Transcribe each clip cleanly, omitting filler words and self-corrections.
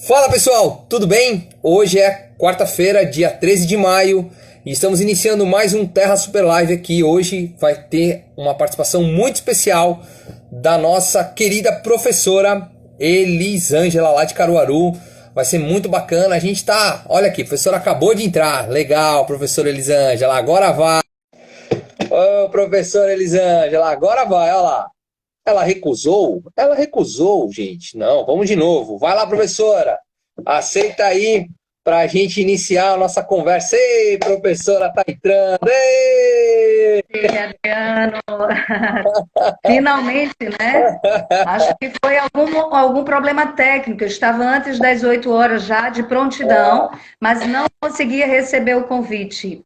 Fala pessoal, tudo bem? Hoje é quarta-feira, dia 13 de maio, e estamos iniciando mais um Terra Super Live aqui. Hoje vai ter uma participação muito especial da nossa querida professora Elisângela, lá de Caruaru. Vai ser muito bacana. A gente tá, olha aqui, a professora acabou de entrar. Legal, professora Elisângela, agora vai. Ô, professora Elisângela, agora vai, olha lá. Ela recusou? Ela recusou, gente. Não, vamos de novo. Vai lá, professora. Aceita aí para a gente iniciar a nossa conversa. Ei, professora, tá entrando. Ei! Ei, Adriano, finalmente, né? Acho que foi algum problema técnico. Eu estava antes das 8 horas já de prontidão, mas não conseguia receber o convite.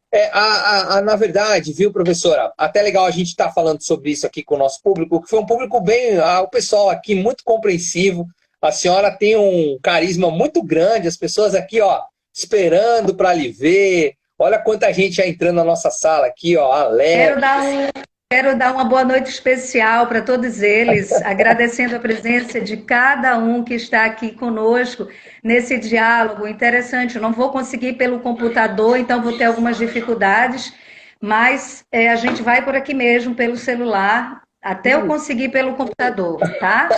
Na verdade, viu, professora? Até legal a gente estar falando sobre isso aqui com o nosso público, que foi um público bem. O pessoal aqui muito compreensivo. A senhora tem um carisma muito grande, as pessoas aqui, ó, esperando para lhe ver. Olha quanta gente já entrando na nossa sala aqui, ó, Quero alegre. dar um, quero dar uma boa noite especial para todos eles, agradecendo a presença de cada um que está aqui conosco nesse diálogo interessante. Eu não vou conseguir pelo computador, então vou ter algumas dificuldades, mas a gente vai por aqui mesmo, pelo celular, até eu conseguir pelo computador, tá?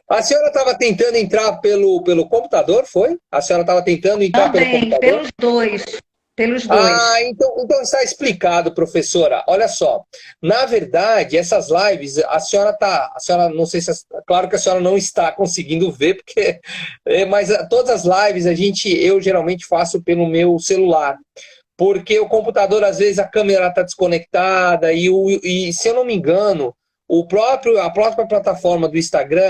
A senhora estava tentando entrar pelo computador, foi? A senhora estava tentando entrar pelo Também, computador? pelos dois, pelos Ah, dois. então está explicado, professora. Olha só, na verdade, essas lives, a senhora, não sei se, claro que a senhora não está conseguindo ver, porque, mas todas as lives eu geralmente faço pelo meu celular, porque o computador, às vezes, a câmera está desconectada e, se eu não me engano, a própria plataforma do Instagram,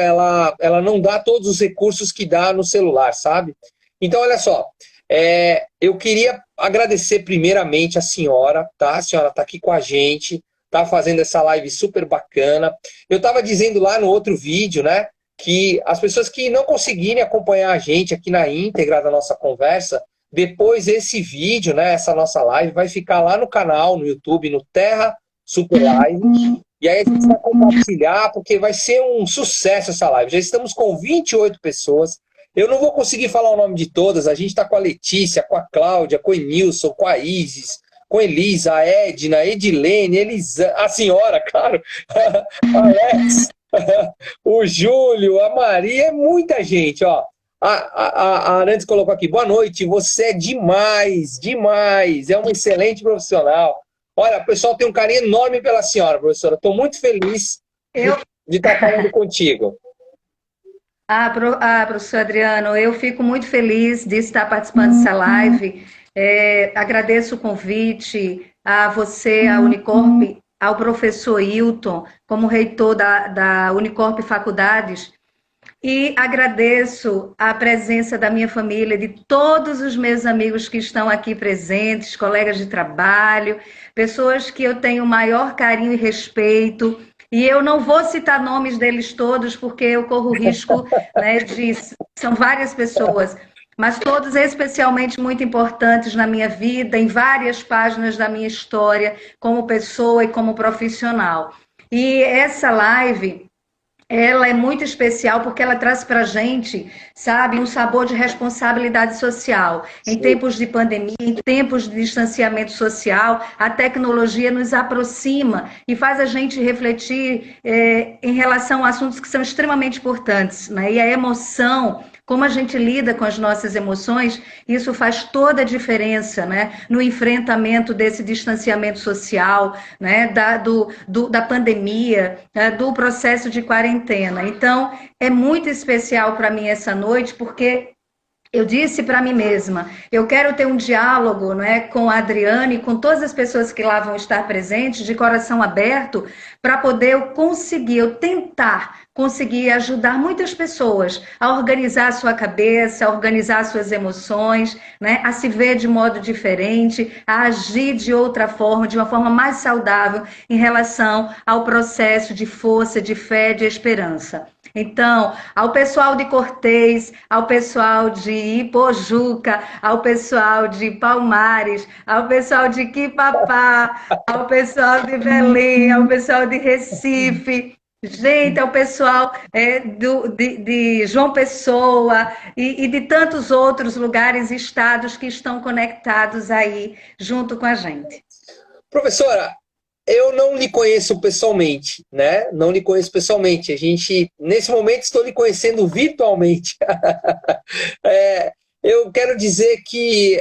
ela não dá todos os recursos que dá no celular, sabe? Então, olha só, eu queria agradecer primeiramente a senhora, tá? A senhora está aqui com a gente, tá fazendo essa live super bacana. Eu estava dizendo lá no outro vídeo, né, que as pessoas que não conseguirem acompanhar a gente aqui na íntegra da nossa conversa, depois esse vídeo, né, essa nossa live, vai ficar lá no canal, no YouTube, no Terra Super Live. E aí a gente vai compartilhar, porque vai ser um sucesso essa live. Já estamos com 28 pessoas. Eu não vou conseguir falar o nome de todas. A gente está com a Letícia, com a Cláudia, com o Enilson, com a Isis, com a Elisa, a Edna, a Edilene, a senhora, claro, Alex, o Júlio, a Maria, é muita gente, ó. A Arantes colocou aqui, boa noite, você é demais, demais, é um excelente profissional. Olha, o pessoal tem um carinho enorme pela senhora, professora. Estou muito feliz de Eu estar falando contigo. Professor Adriano, eu fico muito feliz de estar participando dessa live. Agradeço o convite a você, a Unicorp, ao professor Hilton, como reitor da Unicorp Faculdades, e agradeço a presença da minha família, de todos os meus amigos que estão aqui presentes, colegas de trabalho, pessoas que eu tenho o maior carinho e respeito. E eu não vou citar nomes deles todos, porque eu corro o risco, né, de. São várias pessoas, mas todos especialmente muito importantes na minha vida, em várias páginas da minha história, como pessoa e como profissional. E essa live. Ela é muito especial porque ela traz para a gente, sabe, um sabor de responsabilidade social. Em Sim. tempos de pandemia, em tempos de distanciamento social, a tecnologia nos aproxima e faz a gente refletir em relação a assuntos que são extremamente importantes, né? E a emoção, como a gente lida com as nossas emoções, isso faz toda a diferença, né? No enfrentamento desse distanciamento social, né? Da pandemia, né? Do processo de quarentena. Então, é muito especial para mim essa noite, porque eu disse para mim mesma, eu quero ter um diálogo, né, com a Adriane e com todas as pessoas que lá vão estar presentes, de coração aberto, para poder eu tentar conseguir ajudar muitas pessoas a organizar a sua cabeça, a organizar suas emoções, né, a se ver de modo diferente, a agir de outra forma, de uma forma mais saudável em relação ao processo de força, de fé, de esperança. Então, ao pessoal de Cortês, ao pessoal de Ipojuca, ao pessoal de Palmares, ao pessoal de Quipapá, ao pessoal de Belém, ao pessoal de Recife, Gente, é o pessoal de João Pessoa e de tantos outros lugares e estados que estão conectados aí junto com a gente. Professora, eu não lhe conheço pessoalmente, né? Não lhe conheço pessoalmente. A gente, nesse momento, estou lhe conhecendo virtualmente. É, eu quero dizer que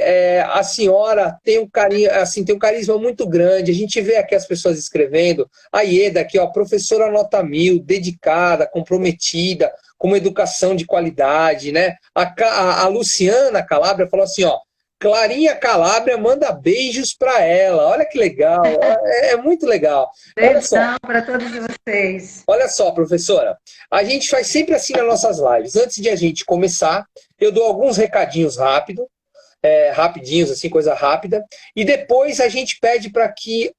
a senhora tem um carinho, assim, tem um carisma muito grande. A gente vê aqui as pessoas escrevendo. A Ieda aqui, ó, professora nota 1000, dedicada, comprometida, com uma educação de qualidade, né? A Luciana Calabria falou assim, ó. Clarinha Calabria manda beijos para ela. Olha que legal. É muito legal. Olha só. Beijão para todos vocês. Olha só, professora, a gente faz sempre assim nas nossas lives. Antes de a gente começar, eu dou alguns recadinhos rapidinhos, assim, coisa rápida, e depois a gente pede para que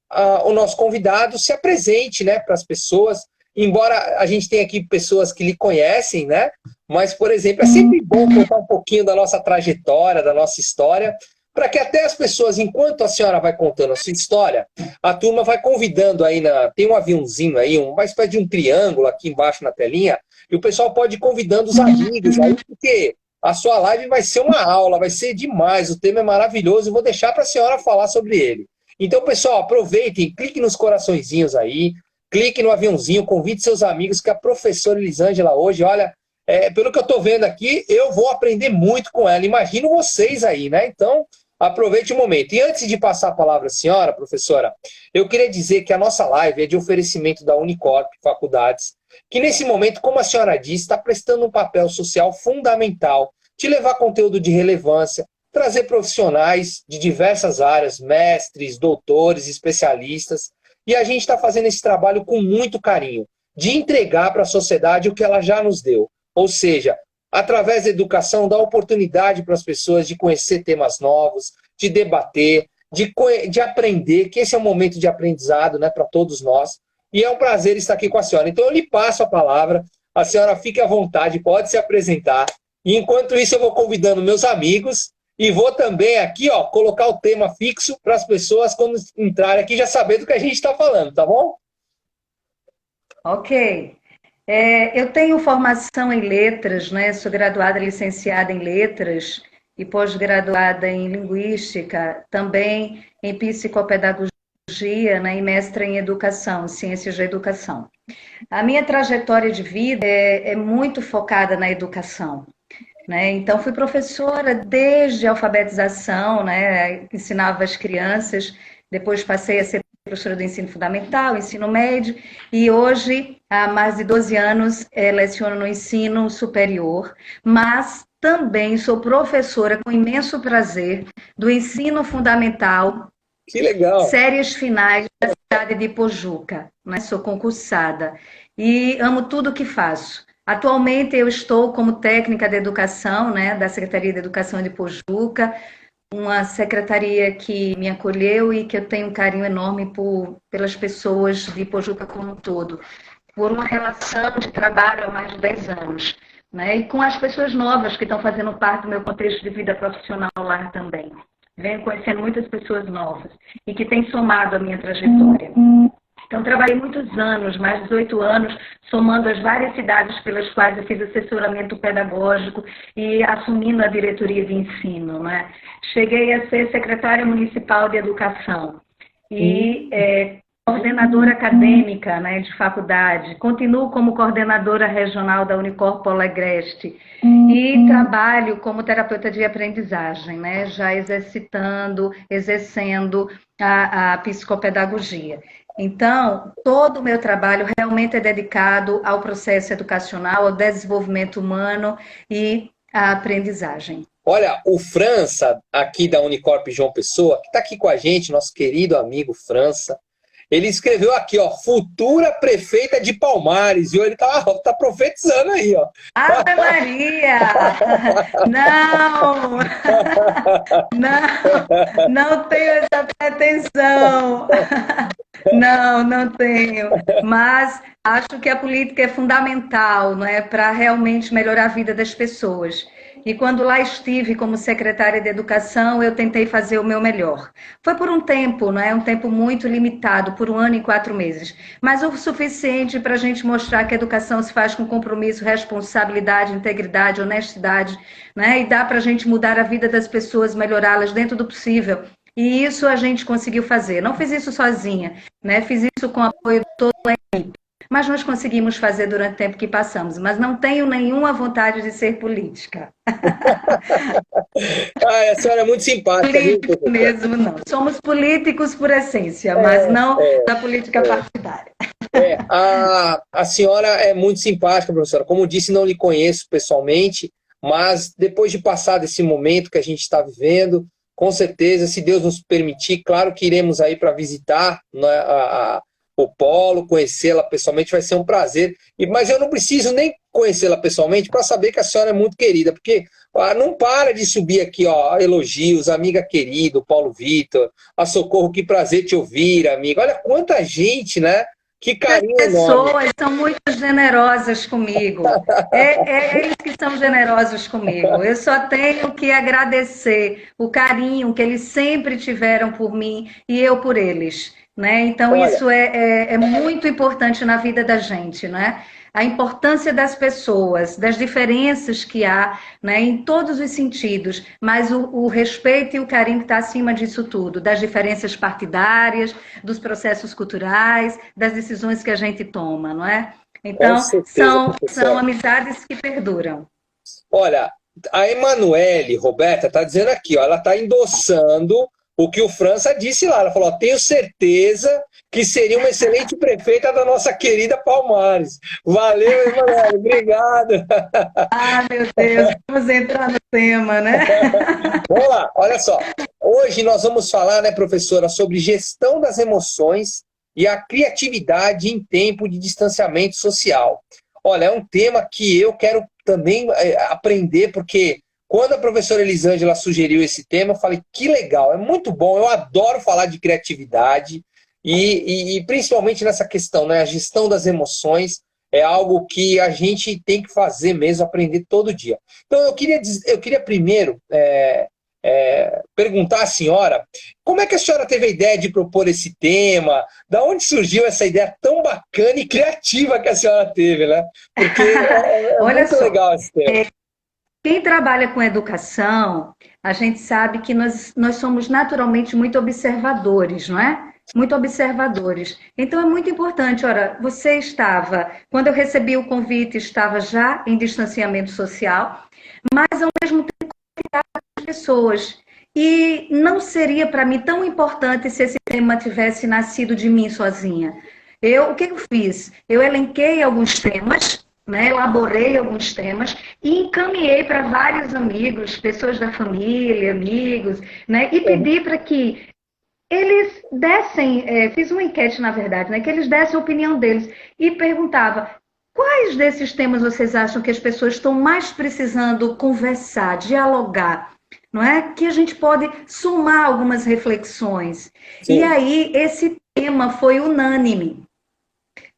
o nosso convidado se apresente, né, para as pessoas. Embora a gente tenha aqui pessoas que lhe conhecem, né? Mas, por exemplo, é sempre bom contar um pouquinho da nossa trajetória, da nossa história, para que até as pessoas, enquanto a senhora vai contando a sua história, a turma vai convidando aí, tem um aviãozinho aí, uma espécie de um triângulo aqui embaixo na telinha, e o pessoal pode ir convidando os amigos aí, porque a sua live vai ser uma aula, vai ser demais, o tema é maravilhoso, e vou deixar para a senhora falar sobre ele. Então, pessoal, aproveitem, clique nos coraçõezinhos aí, clique no aviãozinho, convide seus amigos, que a professora Elisângela hoje, olha, pelo que eu estou vendo aqui, eu vou aprender muito com ela. Imagino vocês aí, né? Então, aproveite o momento. E antes de passar a palavra à senhora, professora, eu queria dizer que a nossa live é de oferecimento da Unicorp Faculdades, que nesse momento, como a senhora disse, está prestando um papel social fundamental de levar conteúdo de relevância, trazer profissionais de diversas áreas, mestres, doutores, especialistas, e a gente está fazendo esse trabalho com muito carinho, de entregar para a sociedade o que ela já nos deu. Ou seja, através da educação, dar oportunidade para as pessoas de conhecer temas novos, de debater, de aprender, que esse é um momento de aprendizado, né, para todos nós. E é um prazer estar aqui com a senhora. Então, eu lhe passo a palavra, a senhora fique à vontade, pode se apresentar. E, enquanto isso, eu vou convidando meus amigos e vou também aqui, ó, colocar o tema fixo para as pessoas, quando entrarem aqui, já saber do que a gente está falando, tá bom? Ok. Eu tenho formação em letras, né? Sou graduada, licenciada em letras e pós-graduada em linguística, também em psicopedagogia, né? E mestra em educação, ciências da educação. A minha trajetória de vida é muito focada na educação, né? Então, fui professora desde a alfabetização, né? Ensinava as crianças, depois passei a ser professora do ensino fundamental, ensino médio, e hoje, há mais de 12 anos, leciono no ensino superior, mas também sou professora com imenso prazer do ensino fundamental. Que legal! Séries finais da cidade de Pojuca, né? Sou concursada e amo tudo o que faço. Atualmente eu estou como técnica de educação, né, da Secretaria de Educação de Pojuca, uma secretaria que me acolheu e que eu tenho um carinho enorme pelas pessoas de Pojuca como um todo, por uma relação de trabalho há mais de 10 anos, né, e com as pessoas novas que estão fazendo parte do meu contexto de vida profissional lá também. Venho conhecendo muitas pessoas novas e que têm somado a minha trajetória. Então, trabalhei muitos anos, mais de 18 anos, somando as várias cidades pelas quais eu fiz assessoramento pedagógico e assumindo a diretoria de ensino, né? Cheguei a ser secretária municipal de educação e coordenadora acadêmica, né, de faculdade. Continuo como coordenadora regional da Unicorp Polo Agreste e trabalho como terapeuta de aprendizagem, né, já exercendo a psicopedagogia. Então, todo o meu trabalho realmente é dedicado ao processo educacional, ao desenvolvimento humano e à aprendizagem. Olha, o França, aqui da Unicorp João Pessoa, que está aqui com a gente, nosso querido amigo França, ele escreveu aqui, ó, futura prefeita de Palmares, viu? Ele tá profetizando aí, ó. Ave Maria! Não! Não, não tenho essa pretensão. Não, não tenho. Mas acho que a política é fundamental, não é, para realmente melhorar a vida das pessoas. E quando lá estive como secretária de Educação, eu tentei fazer o meu melhor. Foi por um tempo, não é? Um tempo muito limitado, por 1 ano e 4 meses, mas o suficiente para a gente mostrar que a educação se faz com compromisso, responsabilidade, integridade, honestidade, né? E dá para a gente mudar a vida das pessoas, melhorá-las dentro do possível. E isso a gente conseguiu fazer. Não fiz isso sozinha, né? Fiz isso com o apoio de todo o equipe. Mas nós conseguimos fazer durante o tempo que passamos. Mas não tenho nenhuma vontade de ser política. Ah, a senhora é muito simpática, viu, Político professora? mesmo, não. Somos políticos por essência, mas não da política partidária. A senhora é muito simpática, professora. Como eu disse, não lhe conheço pessoalmente, mas depois de passar desse momento que a gente está vivendo, com certeza, se Deus nos permitir, claro que iremos aí para visitar, né, o Polo, conhecê-la pessoalmente, vai ser um prazer. Mas eu não preciso nem conhecê-la pessoalmente para saber que a senhora é muito querida, porque não para de subir aqui, ó, elogios, amiga querida, Paulo Vitor, a Socorro, que prazer te ouvir, amiga. Olha quanta gente, né? Que carinho As enorme. pessoas são muito generosas comigo. É eles que são generosos comigo. Eu só tenho que agradecer o carinho que eles sempre tiveram por mim e eu por eles. Né? Então, Olha, isso é muito importante na vida da gente, né? A importância das pessoas, das diferenças que há, né, em todos os sentidos, mas o respeito e o carinho que está acima disso tudo, das diferenças partidárias, dos processos culturais, das decisões que a gente toma, não é? com Então, certeza, são professora. amizades que perduram. Olha, a Emanuele, Roberta, está dizendo aqui, ó, ela está endossando o que o França disse lá. Ela falou: ó, tenho certeza que seria uma excelente prefeita da nossa querida Palmares. Valeu, Emanuele, obrigado. Ah, meu Deus, vamos entrar no tema, né? Vamos lá, olha só. Hoje nós vamos falar, né, professora, sobre gestão das emoções e a criatividade em tempo de distanciamento social. Olha, é um tema que eu quero também aprender, porque quando a professora Elisângela sugeriu esse tema, eu falei, que legal, é muito bom, eu adoro falar de criatividade e principalmente nessa questão, né, a gestão das emoções é algo que a gente tem que fazer mesmo, aprender todo dia. Então, eu queria primeiro perguntar à senhora como é que a senhora teve a ideia de propor esse tema, da onde surgiu essa ideia tão bacana e criativa que a senhora teve, né? Porque é Olha muito só, legal esse tema. quem trabalha com educação, a gente sabe que nós somos naturalmente muito observadores, não é? Muito observadores. Então é muito importante, ora, você estava, quando eu recebi o convite, estava já em distanciamento social, mas ao mesmo tempo as pessoas. E não seria para mim tão importante se esse tema tivesse nascido de mim sozinha. O que eu fiz? Eu elenquei alguns temas, né, elaborei alguns temas e encaminhei para vários amigos, pessoas da família, amigos, né, e pedi para que eles dessem, fiz uma enquete na verdade, né, que eles dessem a opinião deles e perguntava quais desses temas vocês acham que as pessoas estão mais precisando conversar, dialogar, não é? Que a gente pode somar algumas reflexões. E Sim. aí esse tema foi unânime.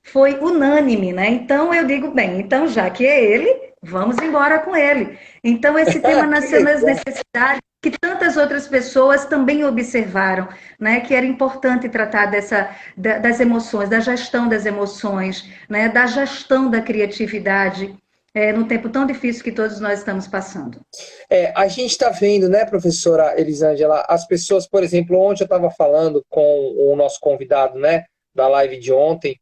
Foi unânime, né? Então eu digo, bem, então já que é ele, vamos embora com ele. Então esse tema Que nasceu nas legal. necessidades que tantas outras pessoas também observaram, né? Que era importante tratar das emoções, da gestão das emoções, né? Da gestão da criatividade, num tempo tão difícil que todos nós estamos passando. A gente está vendo, né, professora Elisângela, as pessoas, por exemplo, ontem eu estava falando com o nosso convidado, né, da live de ontem,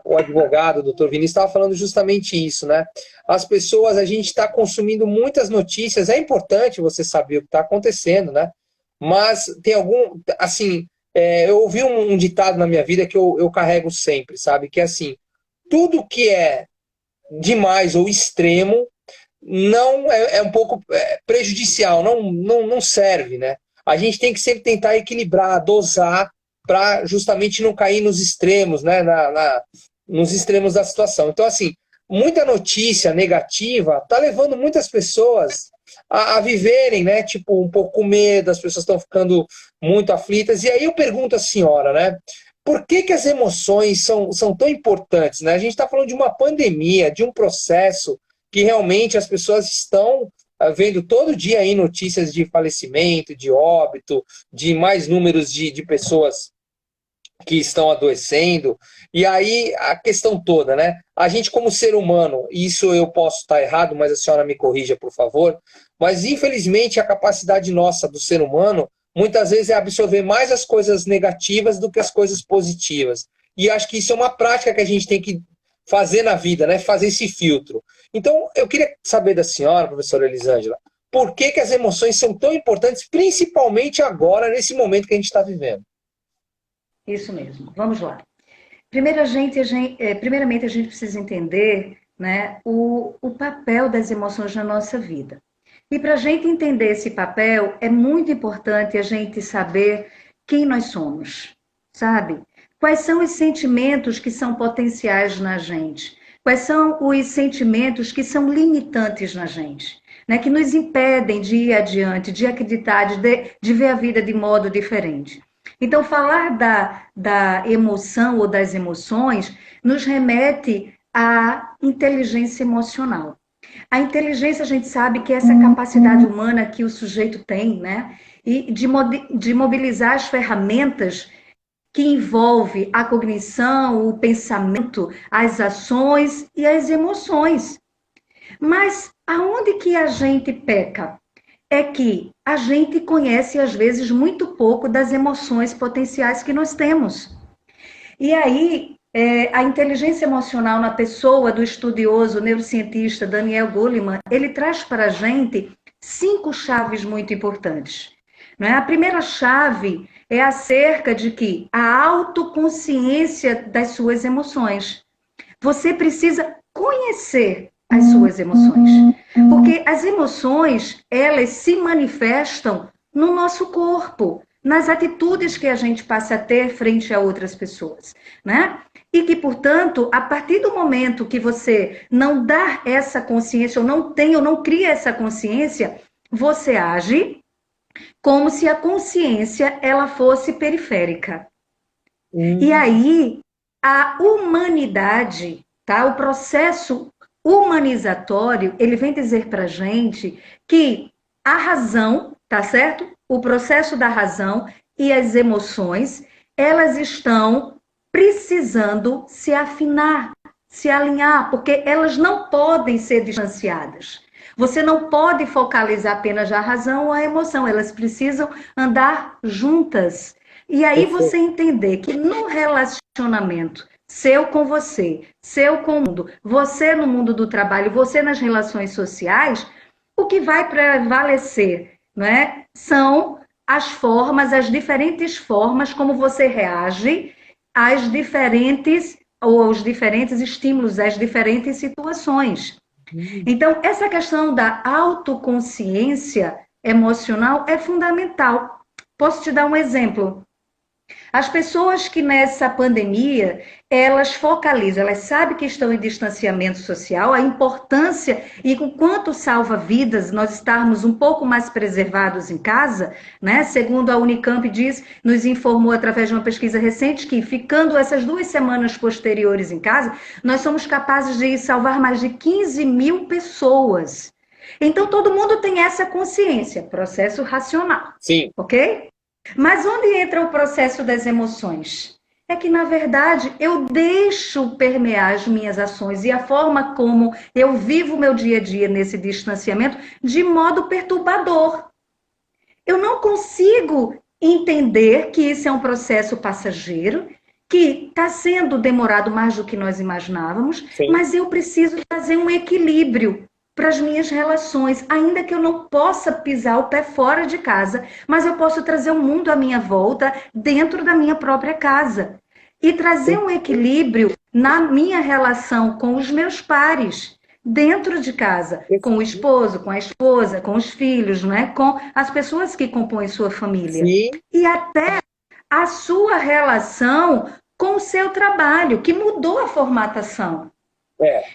o advogado, o doutor Vinícius, estava falando justamente isso, né? As pessoas, a gente está consumindo muitas notícias, é importante você saber o que está acontecendo, né? Mas tem assim, eu ouvi um ditado na minha vida que eu carrego sempre, sabe? Que é assim, tudo que é demais ou extremo não um pouco prejudicial, não serve, né? A gente tem que sempre tentar equilibrar, dosar, para justamente não cair nos extremos, né? Nos extremos da situação. Então, assim, muita notícia negativa está levando muitas pessoas a viverem, né? Tipo, um pouco com medo, as pessoas estão ficando muito aflitas. E aí eu pergunto à senhora, né? Por que as emoções são tão importantes, né? A gente está falando de uma pandemia, de um processo que realmente as pessoas estão vendo todo dia aí notícias de falecimento, de óbito, de mais números de pessoas que estão adoecendo. E aí a questão toda, né? A gente como ser humano, isso eu posso estar errado, mas a senhora me corrija, por favor, mas infelizmente a capacidade nossa do ser humano muitas vezes é absorver mais as coisas negativas do que as coisas positivas. E acho que isso é uma prática que a gente tem que fazer na vida, né? Fazer esse filtro. Então, eu queria saber da senhora, professora Elisângela, por que as emoções são tão importantes, principalmente agora, nesse momento que a gente está vivendo? Isso mesmo. Vamos lá. Primeiramente, a gente precisa entender, né, o papel das emoções na nossa vida. E para a gente entender esse papel, é muito importante a gente saber quem nós somos, sabe? Quais são os sentimentos que são potenciais na gente? Quais são os sentimentos que são limitantes na gente? Né, que nos impedem de ir adiante, de acreditar, de ver a vida de modo diferente. Então, falar da emoção ou das emoções nos remete à inteligência emocional. A inteligência, a gente sabe que é essa capacidade humana que o sujeito tem, né? E de mobilizar as ferramentas que envolve a cognição, o pensamento, as ações e as emoções. Mas aonde que a gente peca? É que a gente conhece, às vezes, muito pouco das emoções potenciais que nós temos. E aí, a inteligência emocional na pessoa do estudioso neurocientista Daniel Goleman, ele traz para a gente 5 chaves muito importantes. Não é? A primeira chave é acerca de que a autoconsciência das suas emoções. Você precisa conhecer as suas emoções. Porque as emoções, elas se manifestam no nosso corpo, nas atitudes que a gente passa a ter frente a outras pessoas, né? E que, portanto, a partir do momento que você não dá essa consciência, ou não tem, ou não cria essa consciência, você age como se a consciência ela fosse periférica. E aí, a humanidade, tá? O processo humanizatório, ele vem dizer para a gente que a razão, tá certo? O processo da razão e as emoções, elas estão precisando se afinar, se alinhar, porque elas não podem ser distanciadas. Você não pode focalizar apenas a razão ou a emoção, elas precisam andar juntas. E aí você entender que no relacionamento seu com você, seu com o mundo, você no mundo do trabalho, você nas relações sociais, o que vai prevalecer, não é? São as formas, as diferentes formas como você reage às diferentes ou aos diferentes estímulos, às diferentes situações. Então, essa questão da autoconsciência emocional é fundamental. Posso te dar um exemplo? As pessoas que nessa pandemia, elas focalizam, elas sabem que estão em distanciamento social, a importância e o quanto salva vidas nós estarmos um pouco mais preservados em casa, né? Segundo a Unicamp nos informou através de uma pesquisa recente que ficando essas 2 semanas posteriores em casa, nós somos capazes de salvar mais de 15 mil pessoas. Então todo mundo tem essa consciência, processo racional. Sim. Ok? Mas onde entra o processo das emoções? É que, na verdade, eu deixo permear as minhas ações e a forma como eu vivo o meu dia a dia nesse distanciamento de modo perturbador. Eu não consigo entender que isso é um processo passageiro, que está sendo demorado mais do que nós imaginávamos, Sim. Mas eu preciso fazer um equilíbrio para as minhas relações, ainda que eu não possa pisar o pé fora de casa, mas eu posso trazer um mundo à minha volta dentro da minha própria casa. E trazer um equilíbrio na minha relação com os meus pares, dentro de casa, com o esposo, com a esposa, com os filhos, né? Com as pessoas que compõem sua família. Sim. E até a sua relação com o seu trabalho, que mudou a formatação.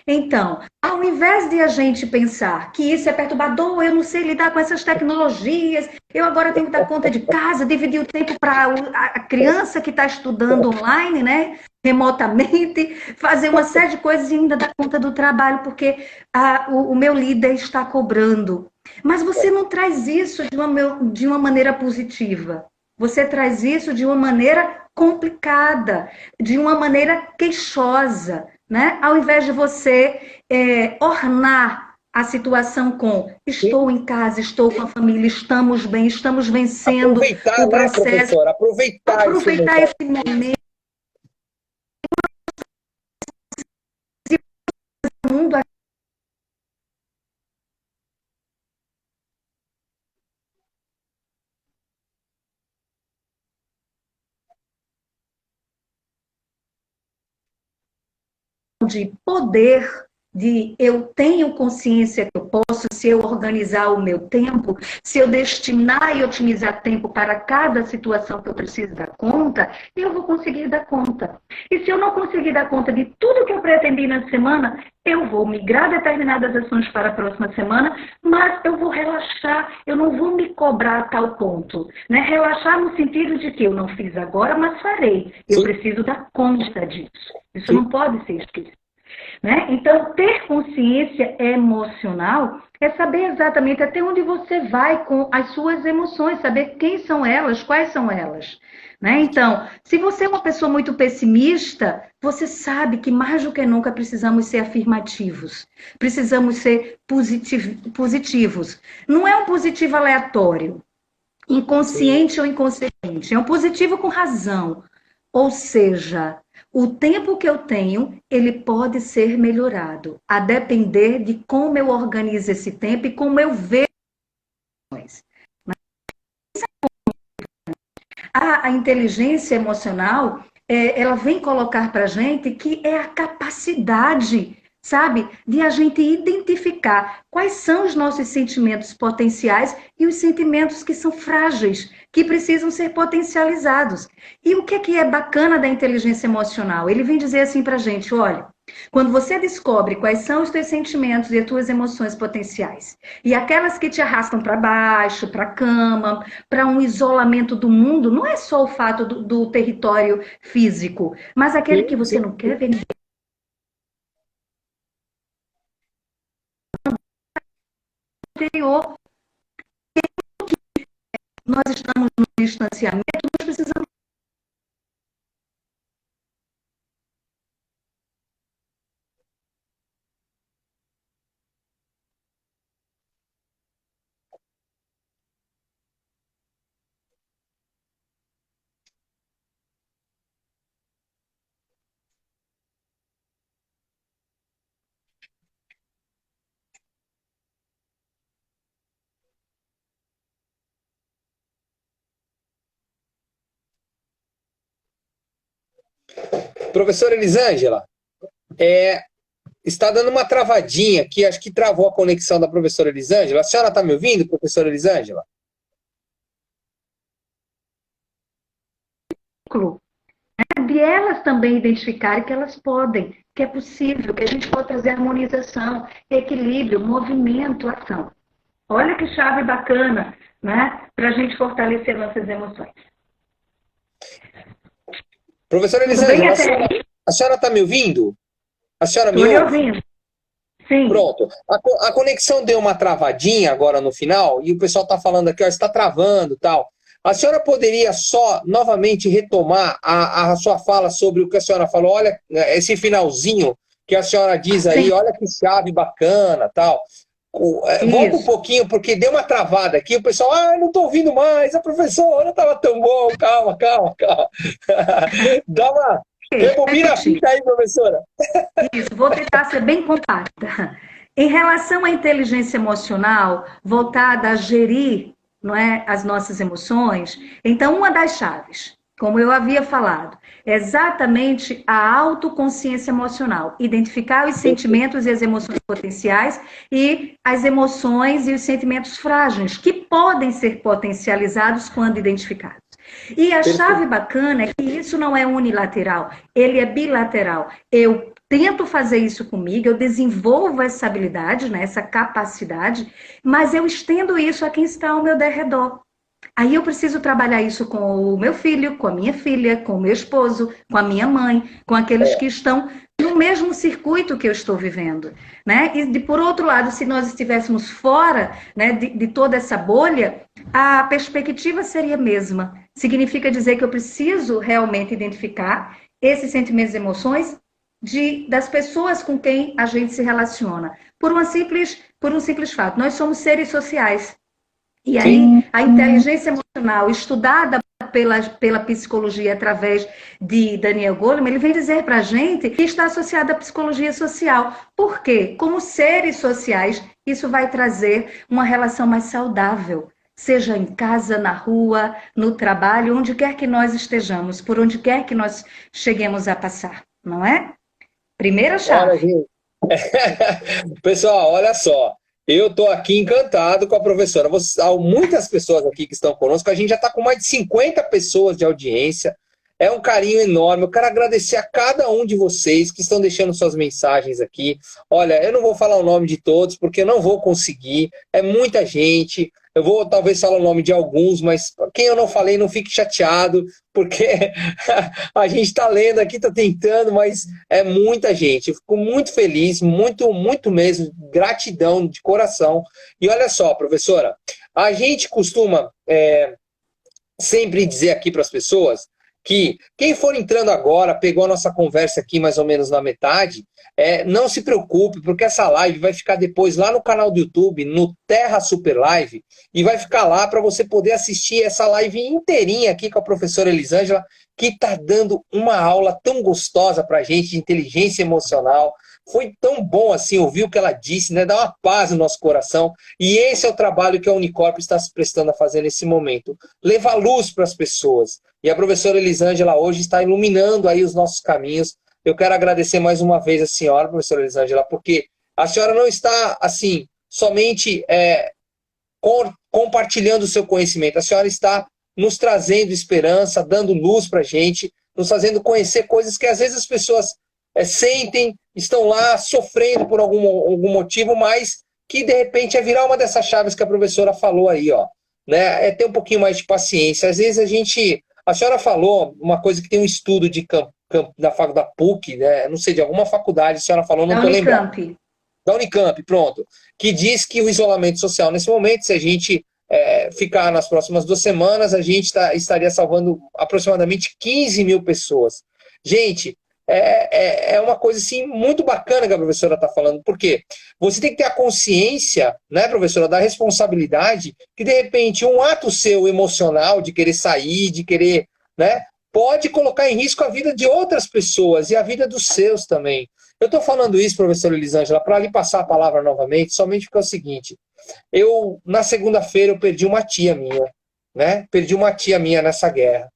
Então, ao invés de a gente pensar que isso é perturbador, eu não sei lidar com essas tecnologias, eu agora tenho que dar conta de casa, dividir o tempo para a criança que está estudando online, né? remotamente, fazer uma série de coisas e ainda dar conta do trabalho, porque o meu líder está cobrando. Mas você não traz isso de uma maneira positiva. Você traz isso de uma maneira complicada, de uma maneira queixosa, né? Ao invés de você ornar a situação com estou em casa, estou com a família, estamos bem, estamos vencendo Aproveitar, o né, processo. professora? Aproveitar esse momento. O mundo de poder, de eu tenho consciência que eu posso, se eu organizar o meu tempo, se eu destinar e otimizar tempo para cada situação que eu preciso dar conta, eu vou conseguir dar conta. E se eu não conseguir dar conta de tudo que eu pretendi na semana, eu vou migrar determinadas ações para a próxima semana, mas eu vou relaxar, eu não vou me cobrar a tal ponto. Né? Relaxar no sentido de que eu não fiz agora, mas farei. Eu preciso dar conta disso. Isso não pode ser esquecido. Né? Então, ter consciência emocional é saber exatamente até onde você vai com as suas emoções, saber quem são elas, quais são elas. Né? Então, se você é uma pessoa muito pessimista, você sabe que mais do que nunca precisamos ser afirmativos, precisamos ser positivos. Não é um positivo aleatório, inconsciente ou inconsciente, é um positivo com razão. Ou seja, o tempo que eu tenho, ele pode ser melhorado, a depender de como eu organizo esse tempo e como eu vejo. A inteligência emocional, ela vem colocar para a gente que é a capacidade, sabe, de a gente identificar quais são os nossos sentimentos potenciais e os sentimentos que são frágeis, que precisam ser potencializados. E o que é bacana da inteligência emocional? Ele vem dizer assim para a gente, olha, quando você descobre quais são os teus sentimentos e as tuas emoções potenciais, e aquelas que te arrastam para baixo, para a cama, para um isolamento do mundo, não é só o fato do território físico, mas aquele que você não quer ver ninguém interior. Nós estamos no distanciamento, nós precisamos. Professora Elisângela, está dando uma travadinha aqui, acho que travou a conexão da professora Elisângela. A senhora está me ouvindo, professora Elisângela? De elas também identificarem que elas podem, que é possível, que a gente pode trazer harmonização, equilíbrio, movimento, ação. Olha que chave bacana, né? Para a gente fortalecer nossas emoções. Professora Elisângela, a senhora está me ouvindo? A senhora me ouve? Estou me ouvindo. Sim. Pronto. A conexão deu uma travadinha agora no final, e o pessoal está falando aqui, ó, está travando e tal. A senhora poderia só novamente retomar a sua fala sobre o que a senhora falou? Olha, esse finalzinho que a senhora diz aí, olha que chave bacana tal. Volta um pouquinho, porque deu uma travada aqui, o pessoal, não estou ouvindo mais, a professora estava tão bom, calma. Dá uma. Rebobina a fita aí, professora. Isso, vou tentar ser bem compacta. Em relação à inteligência emocional, voltada a gerir, não é, as nossas emoções, então uma das chaves, como eu havia falado, é exatamente a autoconsciência emocional. Identificar os sentimentos e as emoções potenciais e as emoções e os sentimentos frágeis, que podem ser potencializados quando identificados. E a chave bacana é que isso não é unilateral, ele é bilateral. Eu tento fazer isso comigo, eu desenvolvo essa habilidade, né, essa capacidade, mas eu estendo isso a quem está ao meu derredor. Aí eu preciso trabalhar isso com o meu filho, com a minha filha, com o meu esposo, com a minha mãe, com aqueles que estão no mesmo circuito que eu estou vivendo, né? E por outro lado, se nós estivéssemos fora, né, de toda essa bolha, a perspectiva seria a mesma. Significa dizer que eu preciso realmente identificar esses sentimentos e emoções das pessoas com quem a gente se relaciona. Por um simples fato, nós somos seres sociais. E Sim. aí, a inteligência emocional, estudada pela psicologia através de Daniel Goleman, ele vem dizer para a gente que está associada à psicologia social. Por quê? Como seres sociais, isso vai trazer uma relação mais saudável, seja em casa, na rua, no trabalho, onde quer que nós estejamos, por onde quer que nós cheguemos a passar, não é? Primeira Olha, chave. gente. Pessoal, olha só. Eu estou aqui encantado com a professora. Há muitas pessoas aqui que estão conosco. A gente já está com mais de 50 pessoas de audiência. É um carinho enorme. Eu quero agradecer a cada um de vocês que estão deixando suas mensagens aqui. Olha, eu não vou falar o nome de todos, porque eu não vou conseguir. É muita gente. Eu vou talvez falar o nome de alguns, mas quem eu não falei, não fique chateado, porque a gente está lendo aqui, está tentando, mas é muita gente. Eu fico muito feliz, muito, muito mesmo. Gratidão de coração. E olha só, professora, a gente costuma sempre dizer aqui para as pessoas que quem for entrando agora, pegou a nossa conversa aqui mais ou menos na metade, não se preocupe, porque essa live vai ficar depois lá no canal do YouTube, no Terra Super Live, e vai ficar lá para você poder assistir essa live inteirinha aqui com a professora Elisângela, que está dando uma aula tão gostosa para a gente de inteligência emocional. Foi tão bom assim ouvir o que ela disse, né? Dá uma paz no nosso coração. E esse é o trabalho que a Unicorp está se prestando a fazer nesse momento. Levar luz para as pessoas. E a professora Elisângela hoje está iluminando aí os nossos caminhos. Eu quero agradecer mais uma vez a senhora, professora Elisângela, porque a senhora não está, assim, somente compartilhando o seu conhecimento. A senhora está nos trazendo esperança, dando luz para a gente, nos fazendo conhecer coisas que às vezes as pessoas sentem, estão lá sofrendo por algum motivo, mas que de repente é virar uma dessas chaves que a professora falou aí, ó, né? É ter um pouquinho mais de paciência. Às vezes a senhora falou uma coisa que tem um estudo da faculdade da PUC, né? Não sei, de alguma faculdade, a senhora falou, não Da estou lembrando. Unicamp. Da Unicamp, pronto. Que diz que o isolamento social, nesse momento, se a gente ficar nas próximas 2 semanas, a gente estaria salvando aproximadamente 15 mil pessoas. Gente, é uma coisa assim, muito bacana que a professora está falando, porque você tem que ter a consciência, né, professora, da responsabilidade, que de repente um ato seu emocional, de querer sair, de querer, né, pode colocar em risco a vida de outras pessoas e a vida dos seus também. Eu estou falando isso, professora Elisângela, para lhe passar a palavra novamente, somente porque é o seguinte, na segunda-feira, eu perdi uma tia minha, né, perdi uma tia minha nessa guerra.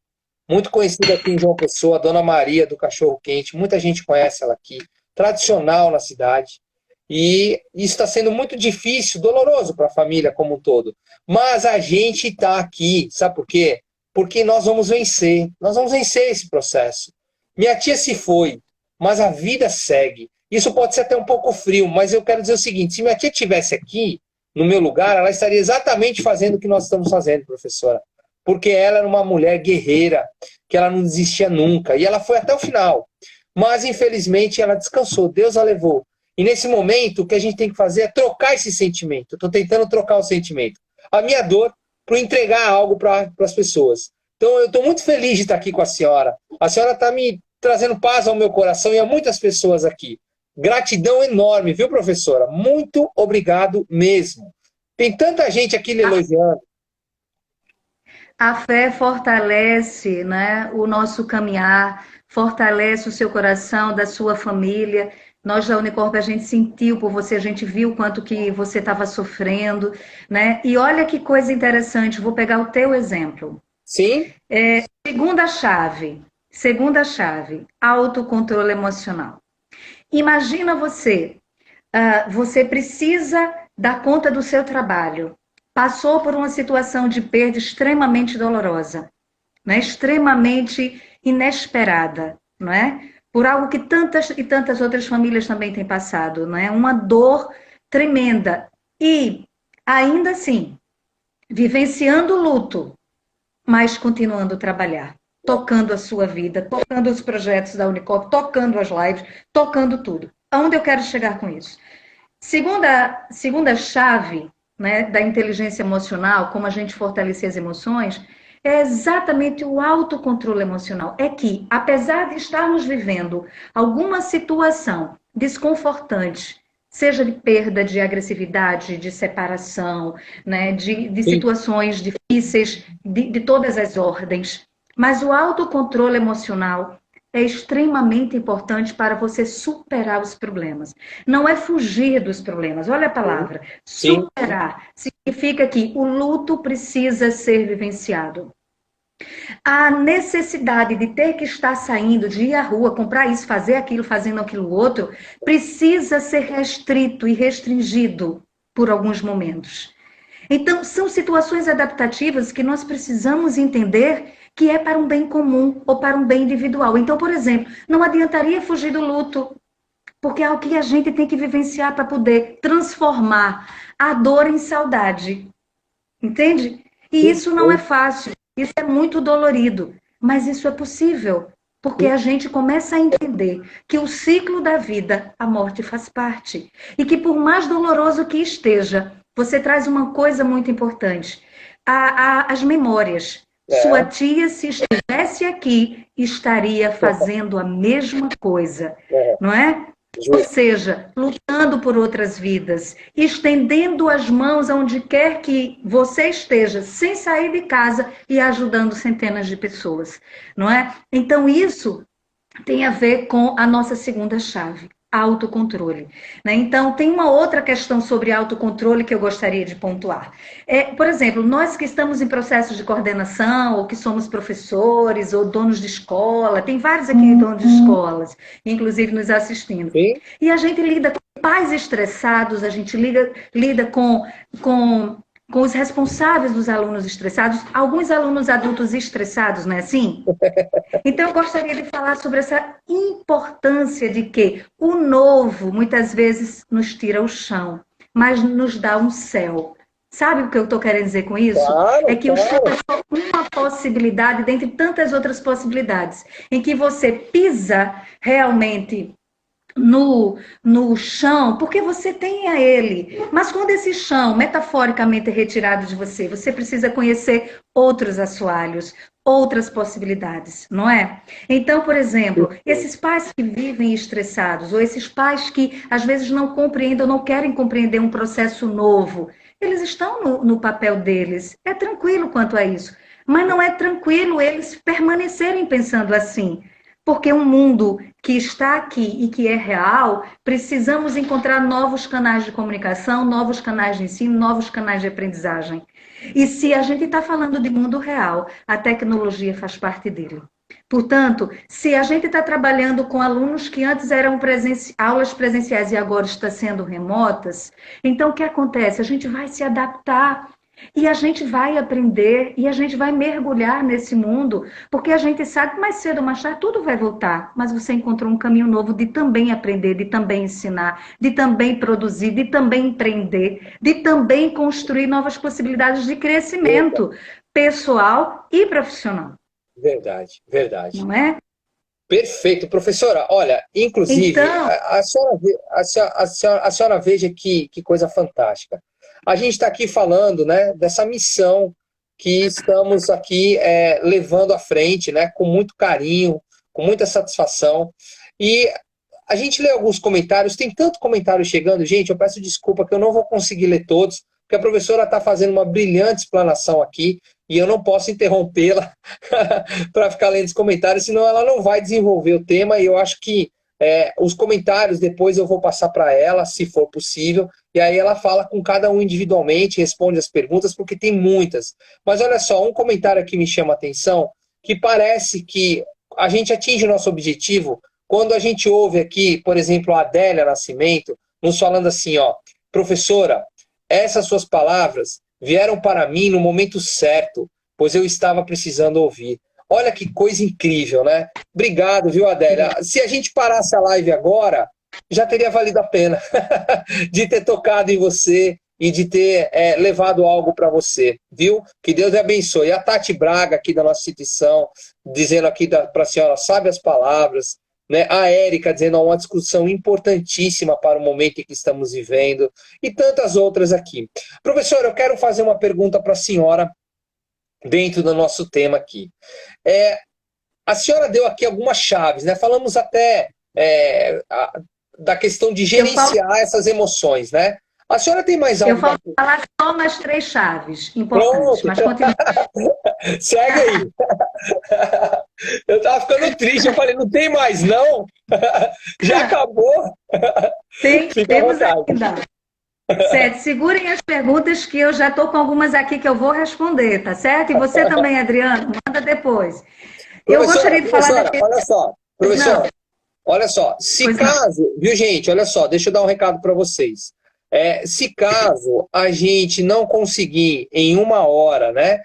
Muito conhecida aqui em João Pessoa, a Dona Maria do Cachorro Quente. Muita gente conhece ela aqui. Tradicional na cidade. E isso está sendo muito difícil, doloroso para a família como um todo. Mas a gente está aqui, sabe por quê? Porque nós vamos vencer. Nós vamos vencer esse processo. Minha tia se foi, mas a vida segue. Isso pode ser até um pouco frio, mas eu quero dizer o seguinte, se minha tia estivesse aqui, no meu lugar, ela estaria exatamente fazendo o que nós estamos fazendo, professora. Porque ela era uma mulher guerreira, que ela não desistia nunca, e ela foi até o final. Mas, infelizmente, ela descansou, Deus a levou. E nesse momento, o que a gente tem que fazer é trocar esse sentimento. Eu estou tentando trocar o sentimento. A minha dor, para entregar algo para as pessoas. Então, eu estou muito feliz de estar aqui com a senhora. A senhora está me trazendo paz ao meu coração e a muitas pessoas aqui. Gratidão enorme, viu, professora? Muito obrigado mesmo. Tem tanta gente aqui lhe elogiando. A fé fortalece, né, o nosso caminhar, fortalece o seu coração, da sua família. Nós da Unicorp, a gente sentiu por você, a gente viu quanto que você estava sofrendo, né? E olha que coisa interessante, vou pegar o teu exemplo. Sim? Segunda chave, autocontrole emocional. Imagina você precisa dar conta do seu trabalho, passou por uma situação de perda extremamente dolorosa, né? Extremamente inesperada, não é? Por algo que tantas e tantas outras famílias também têm passado, não é? Uma dor tremenda. E, ainda assim, vivenciando o luto, mas continuando a trabalhar, tocando a sua vida, tocando os projetos da Unicorp, tocando as lives, tocando tudo. Aonde eu quero chegar com isso? Segunda chave, né, da inteligência emocional, como a gente fortalecer as emoções, é exatamente o autocontrole emocional. É que, apesar de estarmos vivendo alguma situação desconfortante, seja de perda, de agressividade, de separação, né, de situações difíceis, de todas as ordens, mas o autocontrole emocional é extremamente importante para você superar os problemas. Não é fugir dos problemas, olha a palavra. Sim. Superar significa que o luto precisa ser vivenciado. A necessidade de ter que estar saindo, de ir à rua, comprar isso, fazer aquilo, fazendo aquilo outro, precisa ser restrito e restringido por alguns momentos. Então, são situações adaptativas que nós precisamos entender que é para um bem comum ou para um bem individual. Então, por exemplo, não adiantaria fugir do luto, porque é o que a gente tem que vivenciar para poder transformar a dor em saudade. Entende? E isso não é fácil, isso é muito dolorido, mas isso é possível, porque a gente começa a entender que o ciclo da vida, a morte faz parte, e que por mais doloroso que esteja, você traz uma coisa muito importante, as memórias. Sua tia, se estivesse aqui, estaria fazendo a mesma coisa, não é? Ou seja, lutando por outras vidas, estendendo as mãos aonde quer que você esteja, sem sair de casa e ajudando centenas de pessoas, não é? Então, isso tem a ver com a nossa segunda chave, autocontrole. Né? Então, tem uma outra questão sobre autocontrole que eu gostaria de pontuar. Por exemplo, nós que estamos em processo de coordenação, ou que somos professores, ou donos de escola, tem vários aqui donos de escolas, inclusive nos assistindo. Sim. E a gente lida com pais estressados, a gente lida com os responsáveis dos alunos estressados, alguns alunos adultos estressados, não é assim? Então, eu gostaria de falar sobre essa importância de que o novo, muitas vezes, nos tira o chão, mas nos dá um céu. Sabe o que eu estou querendo dizer com isso? Claro, é que o chão é só uma possibilidade, dentre tantas outras possibilidades, em que você pisa realmente no chão, porque você tem a ele. Mas quando esse chão, metaforicamente, é retirado de você, você precisa conhecer outros assoalhos, outras possibilidades, não é? Então, por exemplo, esses pais que vivem estressados, ou esses pais que às vezes não compreendem ou não querem compreender um processo novo, eles estão no papel deles. É tranquilo quanto a isso. Mas não é tranquilo eles permanecerem pensando assim. Porque um mundo que está aqui e que é real, precisamos encontrar novos canais de comunicação, novos canais de ensino, novos canais de aprendizagem. E se a gente está falando de mundo real, a tecnologia faz parte dele. Portanto, se a gente está trabalhando com alunos que antes eram aulas presenciais e agora estão sendo remotas, então o que acontece? A gente vai se adaptar. E a gente vai aprender e a gente vai mergulhar nesse mundo, porque a gente sabe que mais cedo ou mais tarde tudo vai voltar. Mas você encontrou um caminho novo de também aprender, de também ensinar, de também produzir, de também empreender, de também construir novas possibilidades de crescimento pessoal e profissional. Verdade, verdade. Não é? Perfeito, professora. Olha, inclusive, Então, a senhora veja que coisa fantástica. A gente está aqui falando, né, dessa missão que estamos aqui levando à frente, né, com muito carinho, com muita satisfação. E a gente lê alguns comentários, tem tanto comentário chegando, gente, eu peço desculpa que eu não vou conseguir ler todos, porque a professora está fazendo uma brilhante explanação aqui e eu não posso interrompê-la para ficar lendo os comentários, senão ela não vai desenvolver o tema, e eu acho que os comentários depois eu vou passar para ela, se for possível, e aí ela fala com cada um individualmente, responde as perguntas, porque tem muitas. Mas olha só, um comentário aqui me chama a atenção, que parece que a gente atinge o nosso objetivo quando a gente ouve aqui, por exemplo, a Adélia Nascimento, nos falando assim, ó, professora, essas suas palavras vieram para mim no momento certo, pois eu estava precisando ouvir. Olha que coisa incrível, né? Obrigado, viu, Adélia? Se a gente parasse a live agora, já teria valido a pena de ter tocado em você e de ter levado algo para você, viu? Que Deus te abençoe. E a Tati Braga, aqui da nossa instituição, dizendo aqui para a senhora, sabe as palavras, né? A Érica dizendo uma discussão importantíssima para o momento em que estamos vivendo, e tantas outras aqui. Professor, eu quero fazer uma pergunta para a senhora, dentro do nosso tema aqui. A senhora deu aqui algumas chaves, né? Falamos até da questão de gerenciar essas emoções, né? A senhora tem mais algo? Eu vou falar só umas 3 chaves importantes, Pronto. mas continua. Segue aí. Eu tava ficando triste, eu falei, não tem mais não? Já acabou? Temos ainda. Certo, segurem as perguntas que eu já estou com algumas aqui que eu vou responder, tá certo? E você também, Adriano, manda depois. Eu gostaria de falar da... Olha só, professora, olha só, se caso, viu gente, olha só, deixa eu dar um recado para vocês. Se caso a gente não conseguir em 1 hora, né,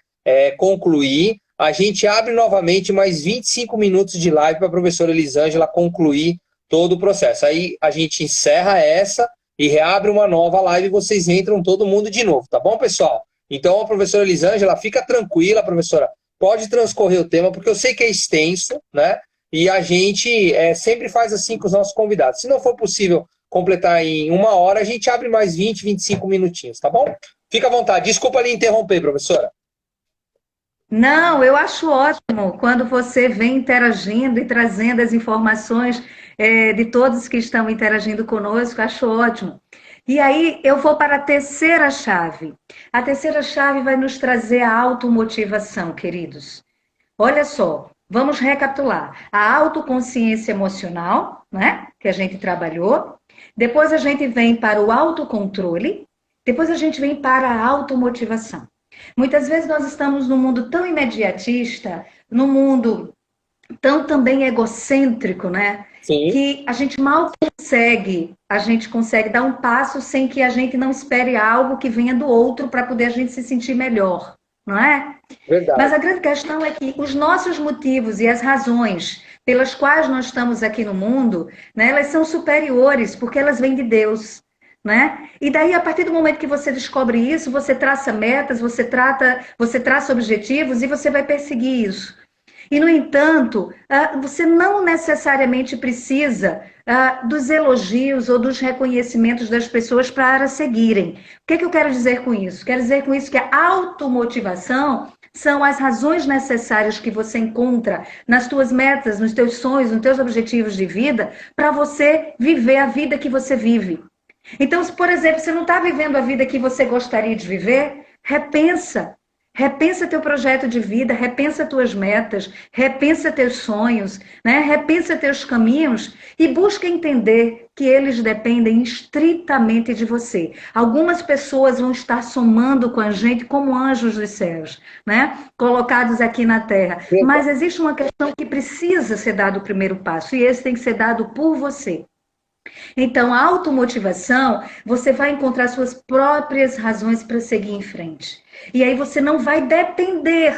concluir, a gente abre novamente mais 25 minutos de live para a professora Elisângela concluir todo o processo. Aí a gente encerra essa e reabre uma nova live e vocês entram todo mundo de novo, tá bom, pessoal? Então a professora Elisângela, fica tranquila, professora, pode transcorrer o tema, porque eu sei que é extenso, né? E a gente sempre faz assim com os nossos convidados. Se não for possível completar em 1 hora, a gente abre mais 20, 25 minutinhos, tá bom? Fica à vontade. Desculpa lhe interromper, professora. Não, eu acho ótimo quando você vem interagindo e trazendo as informações de todos que estão interagindo conosco, acho ótimo. E aí eu vou para a terceira chave. A terceira chave vai nos trazer a automotivação, queridos. Olha só, vamos recapitular. A autoconsciência emocional, né, que a gente trabalhou. Depois a gente vem para o autocontrole. Depois a gente vem para a automotivação. Muitas vezes nós estamos num mundo tão imediatista, num mundo tão também egocêntrico, né? Sim. Que a gente mal consegue dar um passo sem que a gente não espere algo que venha do outro para poder a gente se sentir melhor, não é? Verdade. Mas a grande questão é que os nossos motivos e as razões pelas quais nós estamos aqui no mundo, né, elas são superiores, porque elas vêm de Deus. Né? E daí, a partir do momento que você descobre isso, você traça metas, você traça objetivos e você vai perseguir isso. E, no entanto, você não necessariamente precisa dos elogios ou dos reconhecimentos das pessoas para seguirem. O que eu quero dizer com isso? Quero dizer com isso que a automotivação são as razões necessárias que você encontra nas tuas metas, nos teus sonhos, nos teus objetivos de vida, para você viver a vida que você vive. Então, se, por exemplo, você não está vivendo a vida que você gostaria de viver, repensa. Repensa teu projeto de vida, repensa tuas metas, repensa teus sonhos, né? Repensa teus caminhos e busca entender que eles dependem estritamente de você. Algumas pessoas vão estar somando com a gente como anjos dos céus, né? Colocados aqui na terra. Mas existe uma questão que precisa ser dado o primeiro passo e esse tem que ser dado por você. Então, a automotivação, você vai encontrar suas próprias razões para seguir em frente. E aí você não vai depender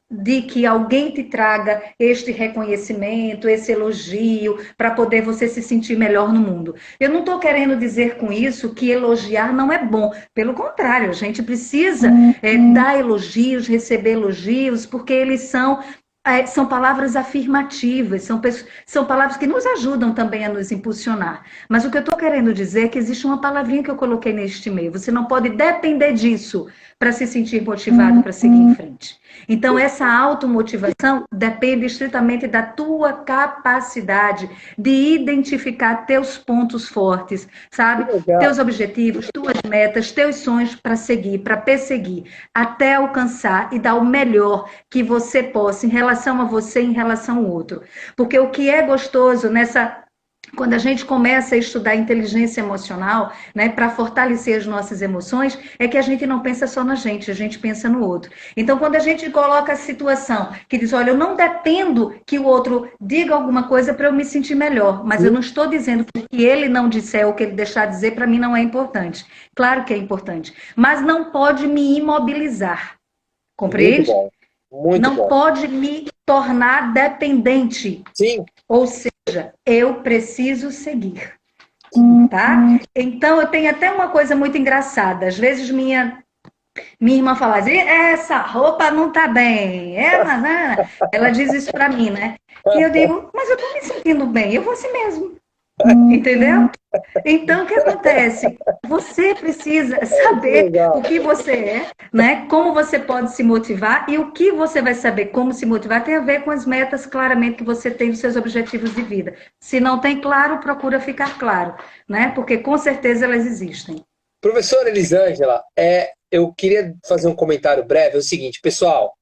de que alguém te traga este reconhecimento, esse elogio, para poder você se sentir melhor no mundo. Eu não estou querendo dizer com isso que elogiar não é bom. Pelo contrário, a gente precisa dar elogios, receber elogios, porque eles são palavras afirmativas, são palavras que nos ajudam também a nos impulsionar. Mas o que eu estou querendo dizer é que existe uma palavrinha que eu coloquei neste e-mail. Você não pode depender disso para se sentir motivado para seguir em frente. Então, essa automotivação depende estritamente da tua capacidade de identificar teus pontos fortes, sabe? Teus objetivos, tuas metas, teus sonhos para seguir, para perseguir, até alcançar e dar o melhor que você possa em relação a você, em relação ao outro. Porque o que é gostoso quando a gente começa a estudar inteligência emocional, né, para fortalecer as nossas emoções, é que a gente não pensa só na gente, a gente pensa no outro. Então, quando a gente coloca a situação que diz, olha, eu não dependo que o outro diga alguma coisa para eu me sentir melhor, mas eu não estou dizendo que o que ele não disser ou que ele deixar de dizer, para mim não é importante. Claro que é importante, mas não pode me imobilizar. Compreende? Muito bom. Não pode me tornar dependente. Sim. Ou seja, eu preciso seguir. tá? Então, eu tenho até uma coisa muito engraçada. Às vezes, minha irmã fala assim, essa roupa não tá bem. Ela diz isso pra mim, né? E eu digo, mas eu tô me sentindo bem, eu vou assim mesmo. Entendeu? Então, o que acontece? Você precisa saber o que você é, né? Como você pode se motivar e o que você vai saber como se motivar tem a ver com as metas claramente que você tem, os seus objetivos de vida. Se não tem claro, procura ficar claro, né? Porque com certeza elas existem. Professora Elisângela, eu queria fazer um comentário breve. É o seguinte, pessoal,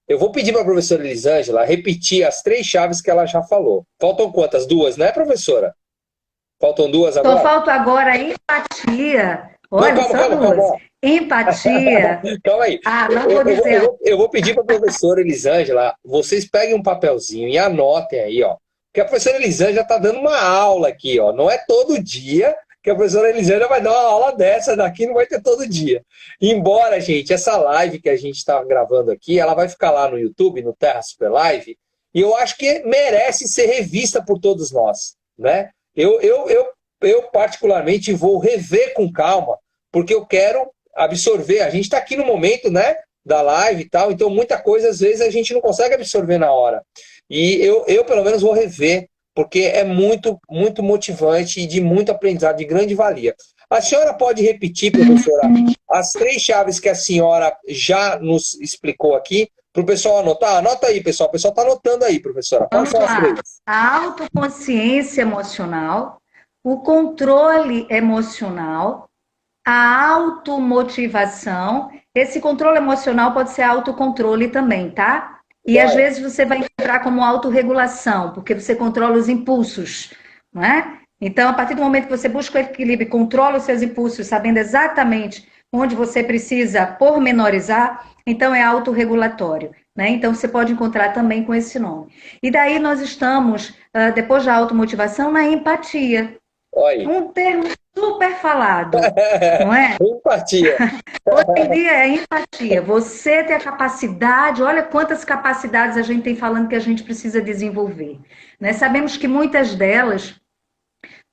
eu vou pedir para a professora Elisângela repetir as 3 chaves que ela já falou. Faltam quantas? 2, né, professora? Faltam 2 Só agora? falta agora empatia. Não, Olha, calma, só calma, 2. calma. Empatia. Calma aí. Não vou dizer. Eu vou pedir para a professora Elisângela, vocês peguem um papelzinho e anotem aí, ó. Porque a professora Elisângela está dando uma aula aqui, ó. Não é todo dia que a professora Elisângela vai dar uma aula dessa, daqui não vai ter todo dia. Embora, gente, essa live que a gente está gravando aqui, ela vai ficar lá no YouTube, no Terra Super Live, e eu acho que merece ser revista por todos nós, né? Eu particularmente vou rever com calma, porque eu quero absorver. A gente está aqui no momento, né, da live e tal, então muita coisa às vezes a gente não consegue absorver na hora. E eu pelo menos vou rever, porque é muito, muito motivante e de muito aprendizado, de grande valia. A senhora pode repetir, professora, as 3 chaves que a senhora já nos explicou aqui, para o pessoal anotar? Anota aí, pessoal. O pessoal está anotando aí, professora. Quais Vamos são as lá. 3? A autoconsciência emocional, o controle emocional, a automotivação. Esse controle emocional pode ser autocontrole também, tá? E às vezes você vai encontrar como autorregulação, porque você controla os impulsos, não é? Então, a partir do momento que você busca o equilíbrio e controla os seus impulsos, sabendo exatamente onde você precisa pormenorizar, então é autorregulatório, né? Então, você pode encontrar também com esse nome. E daí nós estamos, depois da automotivação, na empatia. Oi. Um termo super falado, não é? Empatia. Hoje em dia é empatia. Você tem a capacidade, olha quantas capacidades a gente tem falando que a gente precisa desenvolver. Né? Sabemos que muitas delas,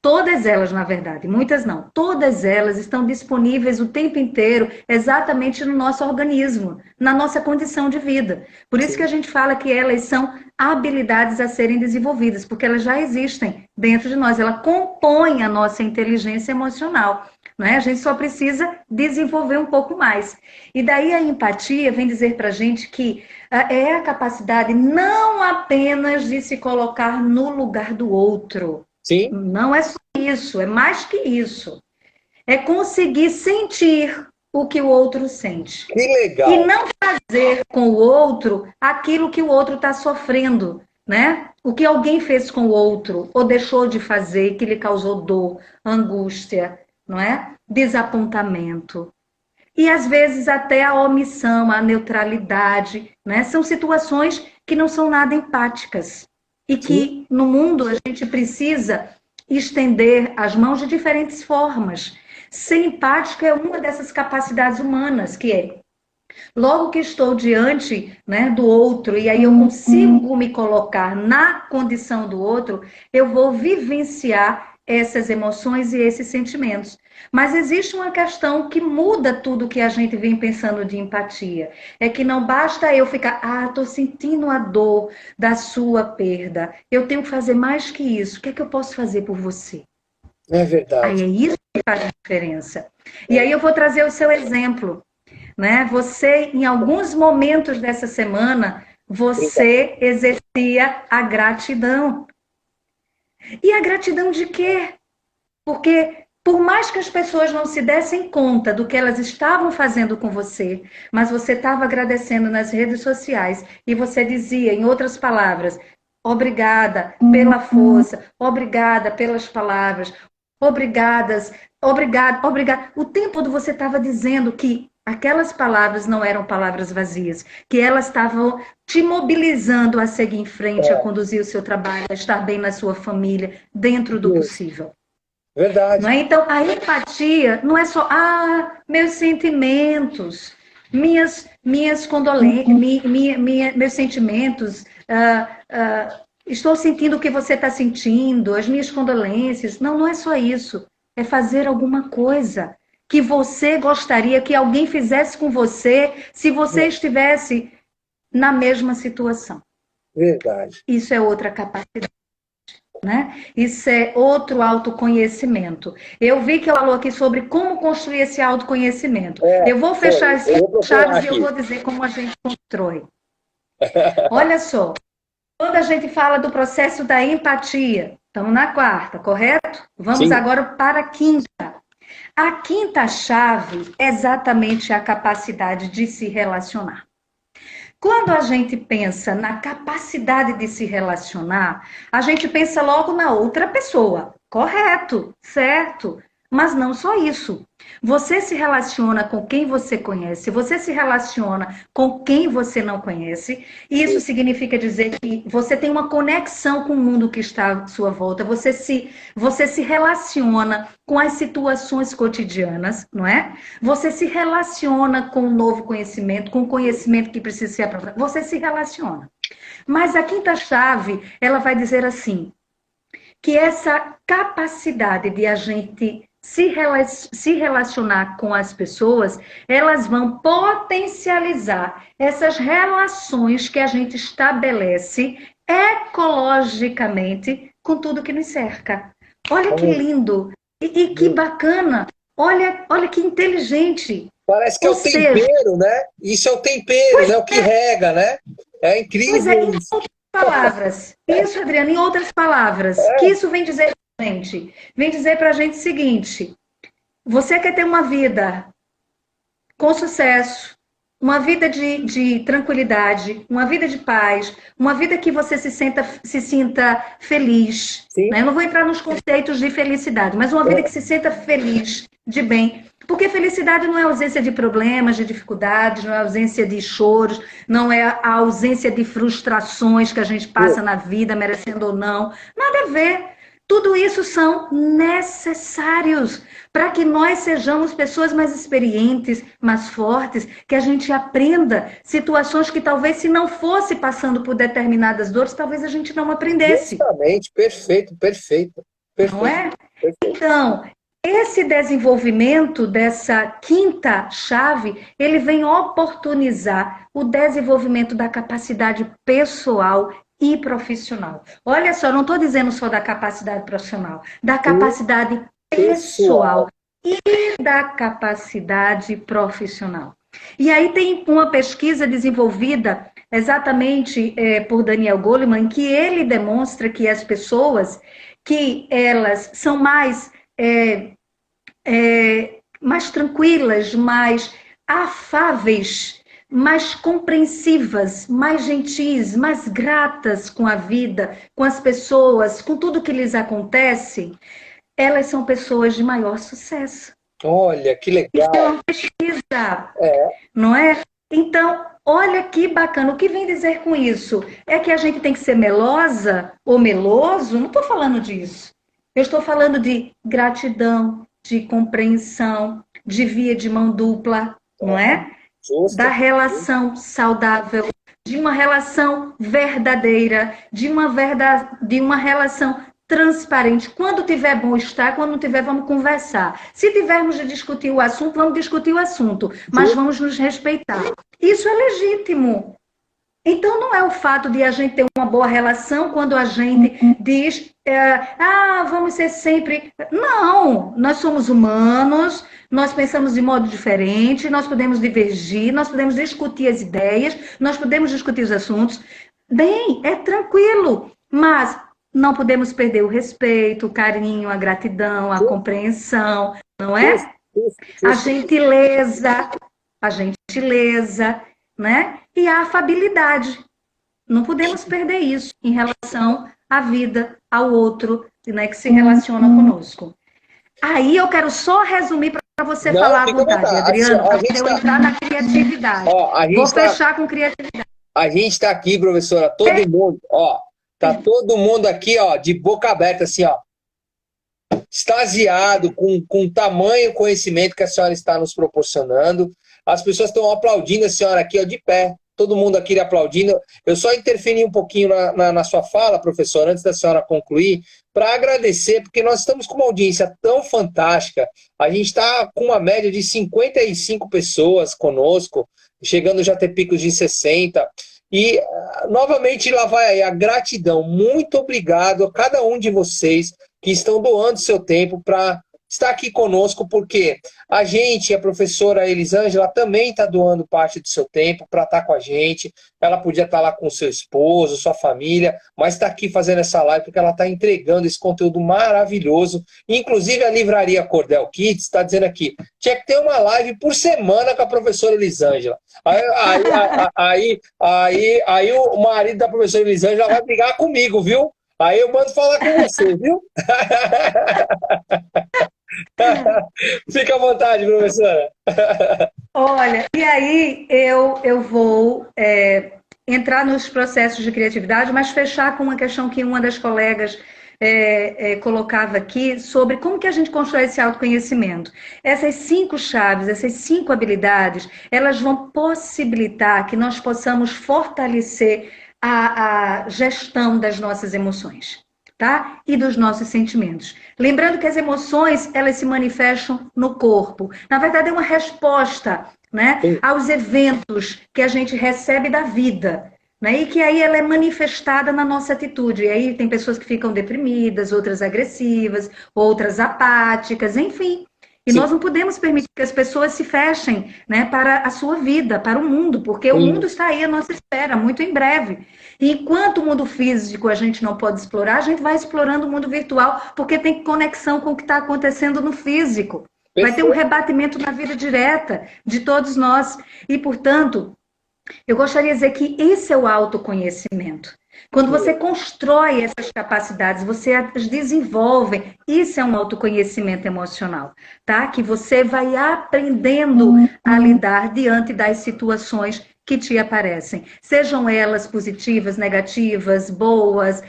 todas elas, na verdade, muitas não, todas elas estão disponíveis o tempo inteiro exatamente no nosso organismo, na nossa condição de vida. Por isso que a gente fala que elas são habilidades a serem desenvolvidas, porque elas já existem dentro de nós, ela compõe a nossa inteligência emocional. Não é? A gente só precisa desenvolver um pouco mais. E daí a empatia vem dizer para a gente que é a capacidade não apenas de se colocar no lugar do outro. Sim. Não é só isso, é mais que isso. É conseguir sentir o que o outro sente. Que legal. E não fazer com o outro aquilo que o outro está sofrendo, né? O que alguém fez com o outro ou deixou de fazer que lhe causou dor, angústia, não é? Desapontamento. E às vezes até a omissão, a neutralidade, né? São situações que não são nada empáticas. E que no mundo a gente precisa estender as mãos de diferentes formas. Ser empático é uma dessas capacidades humanas, que é logo que estou diante, né, do outro, e aí eu consigo me colocar na condição do outro, eu vou vivenciar essas emoções e esses sentimentos. Mas existe uma questão que muda tudo que a gente vem pensando de empatia. É que não basta eu ficar, estou sentindo a dor da sua perda. Eu tenho que fazer mais que isso. O que é que eu posso fazer por você? É verdade. Aí é isso que faz a diferença. E aí eu vou trazer o seu exemplo. Né? Você, em alguns momentos dessa semana, você exercia a gratidão. E a gratidão de quê? Porque por mais que as pessoas não se dessem conta do que elas estavam fazendo com você, mas você estava agradecendo nas redes sociais e você dizia, em outras palavras, obrigada pela força, obrigada pelas palavras, obrigado. O tempo todo você estava dizendo que aquelas palavras não eram palavras vazias, que elas estavam te mobilizando a seguir em frente, a conduzir o seu trabalho, a estar bem na sua família, dentro do possível. Verdade. Não é? Então, a empatia não é só, meus sentimentos, minhas condolências, meus sentimentos estou sentindo o que você está sentindo, as minhas condolências. Não, não é só isso. É fazer alguma coisa que você gostaria que alguém fizesse com você se você estivesse na mesma situação. Verdade. Isso é outra capacidade, né? Isso é outro autoconhecimento. Eu vi que ela falou aqui sobre como construir esse autoconhecimento. Eu vou fechar as chaves e eu vou dizer como a gente constrói. Olha só, quando a gente fala do processo da empatia, estamos na quarta, correto? Vamos agora para a quinta. A quinta chave é exatamente a capacidade de se relacionar. Quando a gente pensa na capacidade de se relacionar, a gente pensa logo na outra pessoa. Correto, certo. Mas não só isso. Você se relaciona com quem você conhece, você se relaciona com quem você não conhece, e isso significa dizer que você tem uma conexão com o mundo que está à sua volta, você se relaciona com as situações cotidianas, não é? Você se relaciona com o novo conhecimento, com o conhecimento que precisa ser aprofundado, você se relaciona. Mas a quinta chave, ela vai dizer assim, que essa capacidade de a gente se relacionar com as pessoas, elas vão potencializar essas relações que a gente estabelece ecologicamente com tudo que nos cerca. Olha que lindo e que bacana. Olha que inteligente. Parece que é o tempero, né? Isso é o tempero, né? O que rega, né? É incrível. Pois é, em outras palavras. Isso, Adriana, em outras palavras. Que isso vem dizer pra gente? Vem dizer pra gente o seguinte: você quer ter uma vida com sucesso, uma vida de tranquilidade, uma vida de paz, uma vida que você se sinta feliz. Né? Eu não vou entrar nos conceitos de felicidade, mas uma vida que se sinta feliz, de bem. Porque felicidade não é ausência de problemas, de dificuldades, não é ausência de choros, não é a ausência de frustrações que a gente passa na vida, merecendo ou não. Nada a ver. Tudo isso são necessários para que nós sejamos pessoas mais experientes, mais fortes, que a gente aprenda situações que talvez se não fosse passando por determinadas dores, talvez a gente não aprendesse. Exatamente, perfeito. Não é? Então, esse desenvolvimento dessa quinta chave, ele vem oportunizar o desenvolvimento da capacidade pessoal e profissional. Olha só, não estou dizendo só da capacidade profissional, da capacidade pessoal e da capacidade profissional. E aí tem uma pesquisa desenvolvida exatamente por Daniel Goleman, em que ele demonstra que as pessoas que elas são mais tranquilas, mais afáveis, mais compreensivas, mais gentis, mais gratas com a vida, com as pessoas, com tudo que lhes acontece, elas são pessoas de maior sucesso. Olha, que legal. Isso é uma pesquisa, não é? Então, olha que bacana. O que vem dizer com isso? É que a gente tem que ser melosa ou meloso? Não estou falando disso. Eu estou falando de gratidão, de compreensão, de via de mão dupla, não é? Justo. Da relação saudável, de uma relação verdadeira, de uma relação transparente. Quando tiver bom estar, quando não tiver, vamos conversar. Se tivermos de discutir o assunto, vamos discutir o assunto, mas vamos nos respeitar. Isso é legítimo. Então, não é o fato de a gente ter uma boa relação quando a gente diz, vamos ser sempre... Não, nós somos humanos, nós pensamos de modo diferente, nós podemos divergir, nós podemos discutir as ideias, nós podemos discutir os assuntos. Bem, é tranquilo, mas não podemos perder o respeito, o carinho, a gratidão, a compreensão, não é? A gentileza, né? E a afabilidade. Não podemos perder isso em relação à vida, ao outro, né, que se relaciona conosco. Aí eu quero só resumir para você falar à vontade, Adriano, para eu entrar na criatividade. Vou fechar com criatividade. A gente está aqui, professora, todo mundo, tá todo mundo aqui, de boca aberta, assim, extasiado com o tamanho conhecimento que a senhora está nos proporcionando. As pessoas estão aplaudindo a senhora aqui, de pé. todo mundo aqui aplaudindo. Eu só interferi um pouquinho na sua fala, professor, antes da senhora concluir, para agradecer, porque nós estamos com uma audiência tão fantástica. A gente está com uma média de 55 pessoas conosco, chegando já a ter picos de 60. E, novamente, lá vai aí a gratidão. Muito obrigado a cada um de vocês que estão doando seu tempo para estar aqui conosco, porque a gente, a professora Elisângela, também está doando parte do seu tempo para estar com a gente. Ela podia estar lá com seu esposo, sua família, mas está aqui fazendo essa live porque ela está entregando esse conteúdo maravilhoso. Inclusive, a Livraria Cordel Kids está dizendo aqui, tinha que ter uma live por semana com a professora Elisângela. Aí o marido da professora Elisângela vai brigar comigo, viu? Aí eu mando falar com você, viu? Fica à vontade, professora. Olha, e aí eu vou entrar nos processos de criatividade, mas fechar com uma questão que uma das colegas colocava aqui sobre como que a gente constrói esse autoconhecimento. Essas 5 chaves, essas 5 habilidades, elas vão possibilitar que nós possamos fortalecer a gestão das nossas emoções, tá? E dos nossos sentimentos. Lembrando que as emoções, elas se manifestam no corpo. Na verdade, é uma resposta, né, aos eventos que a gente recebe da vida, né? E que aí ela é manifestada na nossa atitude. E aí tem pessoas que ficam deprimidas, outras agressivas, outras apáticas, enfim. E Sim. nós não podemos permitir que as pessoas se fechem, né, para a sua vida, para o mundo, porque o mundo está aí à nossa espera, muito em breve. E enquanto o mundo físico a gente não pode explorar, a gente vai explorando o mundo virtual, porque tem conexão com o que está acontecendo no físico. Vai ter um rebatimento na vida direta de todos nós. E, portanto, eu gostaria de dizer que esse é o autoconhecimento. Quando você constrói essas capacidades, você as desenvolve, isso é um autoconhecimento emocional, tá? Que você vai aprendendo a lidar diante das situações que te aparecem. Sejam elas positivas, negativas, boas,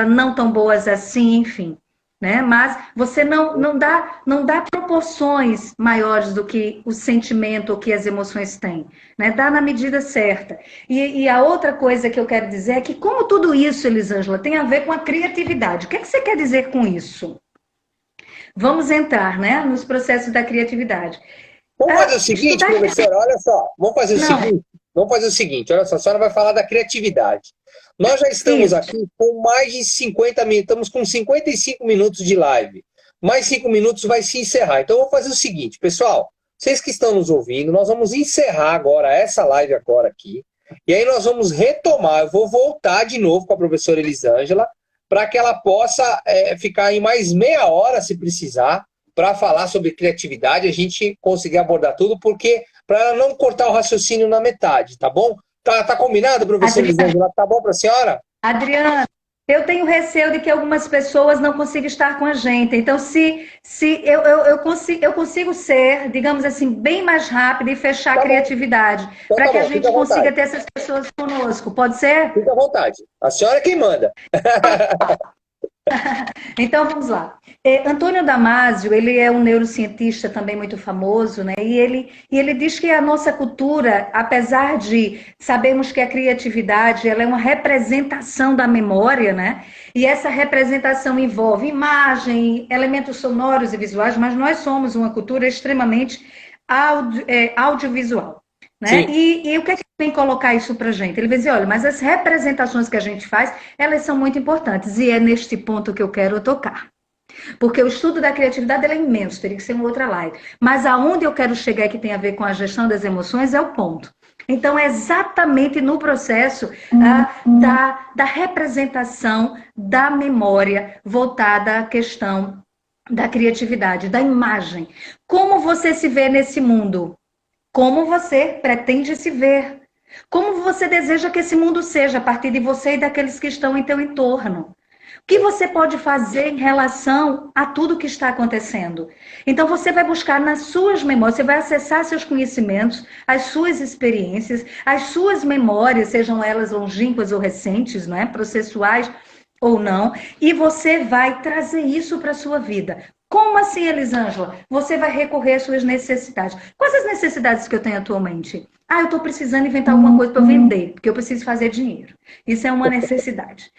não tão boas assim, enfim. Né? Mas você não dá proporções maiores do que o sentimento ou que as emoções têm, né? Dá na medida certa. E a outra coisa que eu quero dizer é que como tudo isso, Elisângela, tem a ver com a criatividade. O que é que você quer dizer com isso? Vamos entrar, né, nos processos da criatividade. Vamos fazer o seguinte, professora, olha só. Vamos fazer o seguinte, olha só, a senhora vai falar da criatividade. Nós já estamos aqui com mais de 50 minutos, estamos com 55 minutos de live. Mais 5 minutos vai se encerrar. Então, vamos fazer o seguinte, pessoal, vocês que estão nos ouvindo, nós vamos encerrar agora essa live agora aqui, e aí nós vamos retomar, eu vou voltar de novo com a professora Elisângela, para que ela possa ficar em mais meia hora, se precisar, para falar sobre criatividade, a gente conseguir abordar tudo, porque para não cortar o raciocínio na metade, tá bom? Tá combinado, professor Elisângela? Tá bom para a senhora? Adriana, eu tenho receio de que algumas pessoas não consigam estar com a gente. Então, se eu consigo ser, digamos assim, bem mais rápida e fechar a criatividade, então, para que a gente consiga ter essas pessoas conosco. Pode ser? Fica à vontade. A senhora é quem manda. Então, vamos lá. Antônio Damasio, ele é um neurocientista também muito famoso, né? E ele diz que a nossa cultura, apesar de sabermos que a criatividade ela é uma representação da memória, né? E essa representação envolve imagem, elementos sonoros e visuais, mas nós somos uma cultura extremamente audiovisual. Né? E o que é que vem colocar isso pra gente? Ele vai dizer, olha, mas as representações que a gente faz, elas são muito importantes. E é neste ponto que eu quero tocar. Porque o estudo da criatividade ele é imenso, teria que ser uma outra live. Mas aonde eu quero chegar que tem a ver com a gestão das emoções é o ponto. Então, é exatamente no processo da representação da memória voltada à questão da criatividade, da imagem. Como você se vê nesse mundo? Como você pretende se ver? Como você deseja que esse mundo seja a partir de você e daqueles que estão em teu entorno? O que você pode fazer em relação a tudo que está acontecendo? Então você vai buscar nas suas memórias, você vai acessar seus conhecimentos, as suas experiências, as suas memórias, sejam elas longínquas ou recentes, não é? Processuais ou não, e você vai trazer isso para a sua vida. Como assim, Elisângela? Você vai recorrer às suas necessidades. Quais as necessidades que eu tenho atualmente? Eu estou precisando inventar alguma coisa para vender, porque eu preciso fazer dinheiro. Isso é uma necessidade.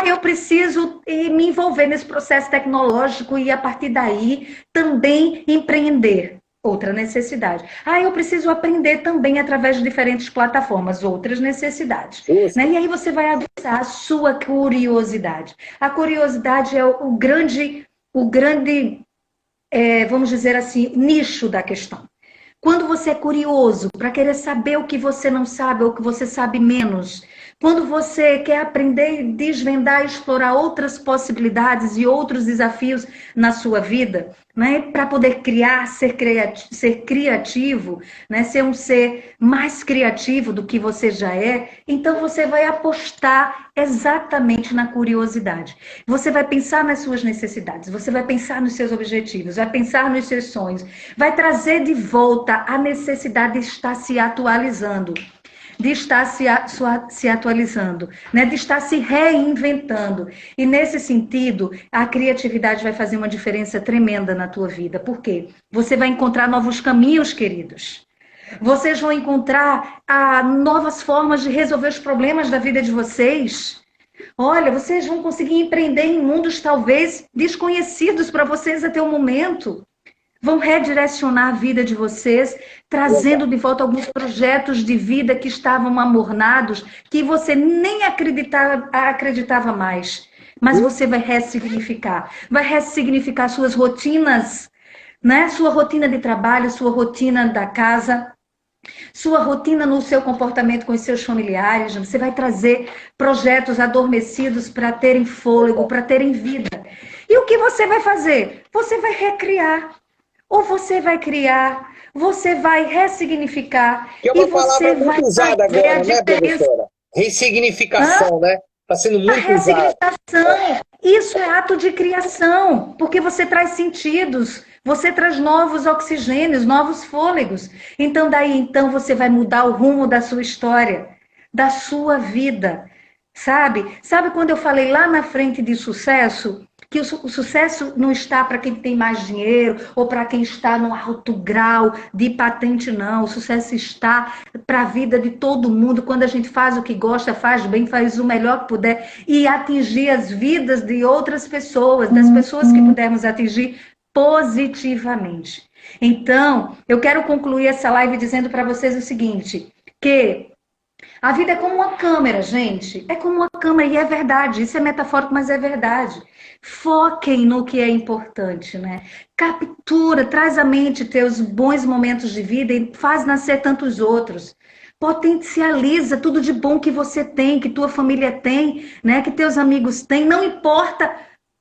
Eu preciso me envolver nesse processo tecnológico e, a partir daí, também empreender. Outra necessidade. Eu preciso aprender também através de diferentes plataformas. Outras necessidades. Né? E aí você vai aguçar a sua curiosidade. A curiosidade é o grande, vamos dizer assim, nicho da questão. Quando você é curioso para querer saber o que você não sabe ou o que você sabe menos, quando você quer aprender, desvendar, explorar outras possibilidades e outros desafios na sua vida, né, para poder criar, ser criativo, né, ser um ser mais criativo do que você já é, então você vai apostar exatamente na curiosidade. Você vai pensar nas suas necessidades, você vai pensar nos seus objetivos, vai pensar nos seus sonhos, vai trazer de volta a necessidade de estar se atualizando, de estar se atualizando, né? De estar se reinventando. E nesse sentido, a criatividade vai fazer uma diferença tremenda na tua vida. Por quê? Você vai encontrar novos caminhos, queridos. Vocês vão encontrar novas formas de resolver os problemas da vida de vocês. Olha, vocês vão conseguir empreender em mundos talvez desconhecidos para vocês até o momento. Vão redirecionar a vida de vocês, trazendo de volta alguns projetos de vida que estavam amornados, que você nem acreditava mais. Mas você vai ressignificar. Vai ressignificar suas rotinas, né? Sua rotina de trabalho, sua rotina da casa, sua rotina no seu comportamento com os seus familiares. Você vai trazer projetos adormecidos para terem fôlego, para terem vida. E o que você vai fazer? Você vai recriar. Ou você vai criar, você vai ressignificar. Que é uma palavra muito usada agora, né, professora? Ressignificação, né? Está sendo muito usada. Ressignificação, isso é ato de criação, porque você traz sentidos, você traz novos oxigênios, novos fôlegos. Então, então você vai mudar o rumo da sua história, da sua vida. Sabe quando eu falei lá na frente de sucesso? Que o sucesso não está para quem tem mais dinheiro ou para quem está no alto grau de patente, não. O sucesso está para a vida de todo mundo, quando a gente faz o que gosta, faz bem, faz o melhor que puder e atingir as vidas de outras pessoas, das pessoas que pudermos atingir positivamente. Então, eu quero concluir essa live dizendo para vocês o seguinte, que a vida é como uma câmera, gente. É como uma câmera e é verdade. Isso é metafórico, mas é verdade. Foquem no que é importante, né? Captura, traz à mente teus bons momentos de vida e faz nascer tantos outros. Potencializa tudo de bom que você tem, que tua família tem, né? Que teus amigos têm. Não importa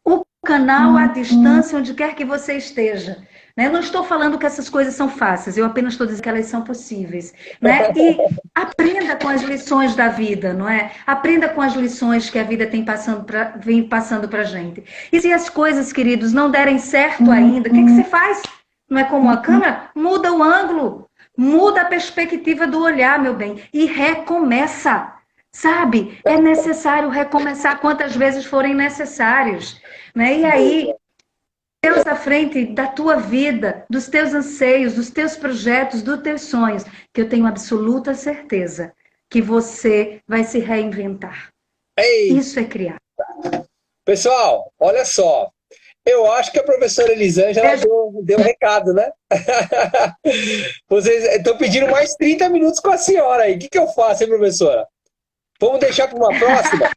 o canal, a distância, onde quer que você esteja. Eu não estou falando que essas coisas são fáceis, eu apenas estou dizendo que elas são possíveis. Né? E aprenda com as lições da vida, não é? Aprenda com as lições que a vida vem passando para a gente. E se as coisas, queridos, não derem certo ainda, o que você faz? Não é como a câmera? Muda o ângulo, muda a perspectiva do olhar, meu bem, e recomeça. Sabe? É necessário recomeçar quantas vezes forem necessários. Né? E aí, Deus à frente da tua vida, dos teus anseios, dos teus projetos, dos teus sonhos, que eu tenho absoluta certeza que você vai se reinventar. Ei. Isso é criar. Pessoal, olha só. Eu acho que a professora Elisângela deu um recado, né? Vocês estão pedindo mais 30 minutos com a senhora aí. O que eu faço, hein, professora? Vamos deixar para uma próxima?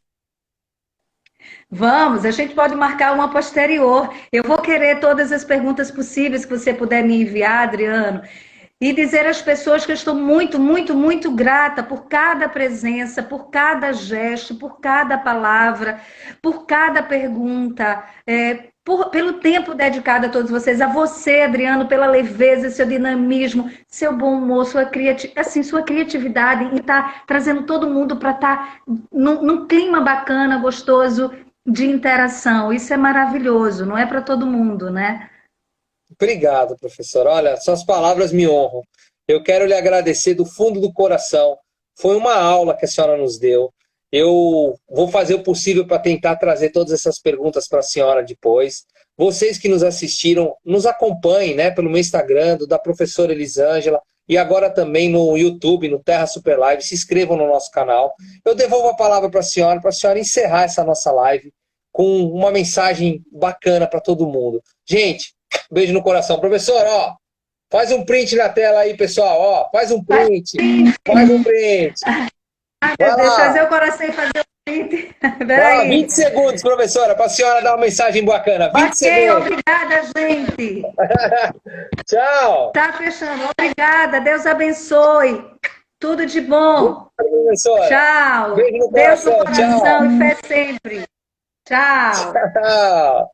Vamos, a gente pode marcar uma posterior. Eu vou querer todas as perguntas possíveis que você puder me enviar, Adriano. E dizer às pessoas que eu estou muito, muito, muito grata por cada presença, por cada gesto, por cada palavra, por cada pergunta, pelo tempo dedicado a todos vocês, a você, Adriano, pela leveza, seu dinamismo, seu bom humor, sua criatividade em estar trazendo todo mundo para estar num clima bacana, gostoso, de interação. Isso é maravilhoso, não é para todo mundo, né? Obrigado, professor. Olha, suas palavras me honram. Eu quero lhe agradecer do fundo do coração. Foi uma aula que a senhora nos deu. Eu vou fazer o possível para tentar trazer todas essas perguntas para a senhora depois. Vocês que nos assistiram, nos acompanhem, né, pelo meu Instagram, da professora Elisângela, e agora também no YouTube, no Terra Super Live. Se inscrevam no nosso canal. Eu devolvo a palavra para a senhora encerrar essa nossa live com uma mensagem bacana para todo mundo. Gente, beijo no coração. Professor, ó, faz um print na tela aí, pessoal. Ó, faz um print. Faz um print. Ai, meu Deus, fazer o coração e fazer o print. Peraí. 20 segundos, professora, para a senhora dar uma mensagem bacana. 20 segundos. Obrigada, gente. Tchau. Tá fechando. Obrigada. Deus abençoe. Tudo de bom. Professora. Tchau. Beijo no Deus no coração. coração Tchau. e fé sempre. Tchau. Tchau.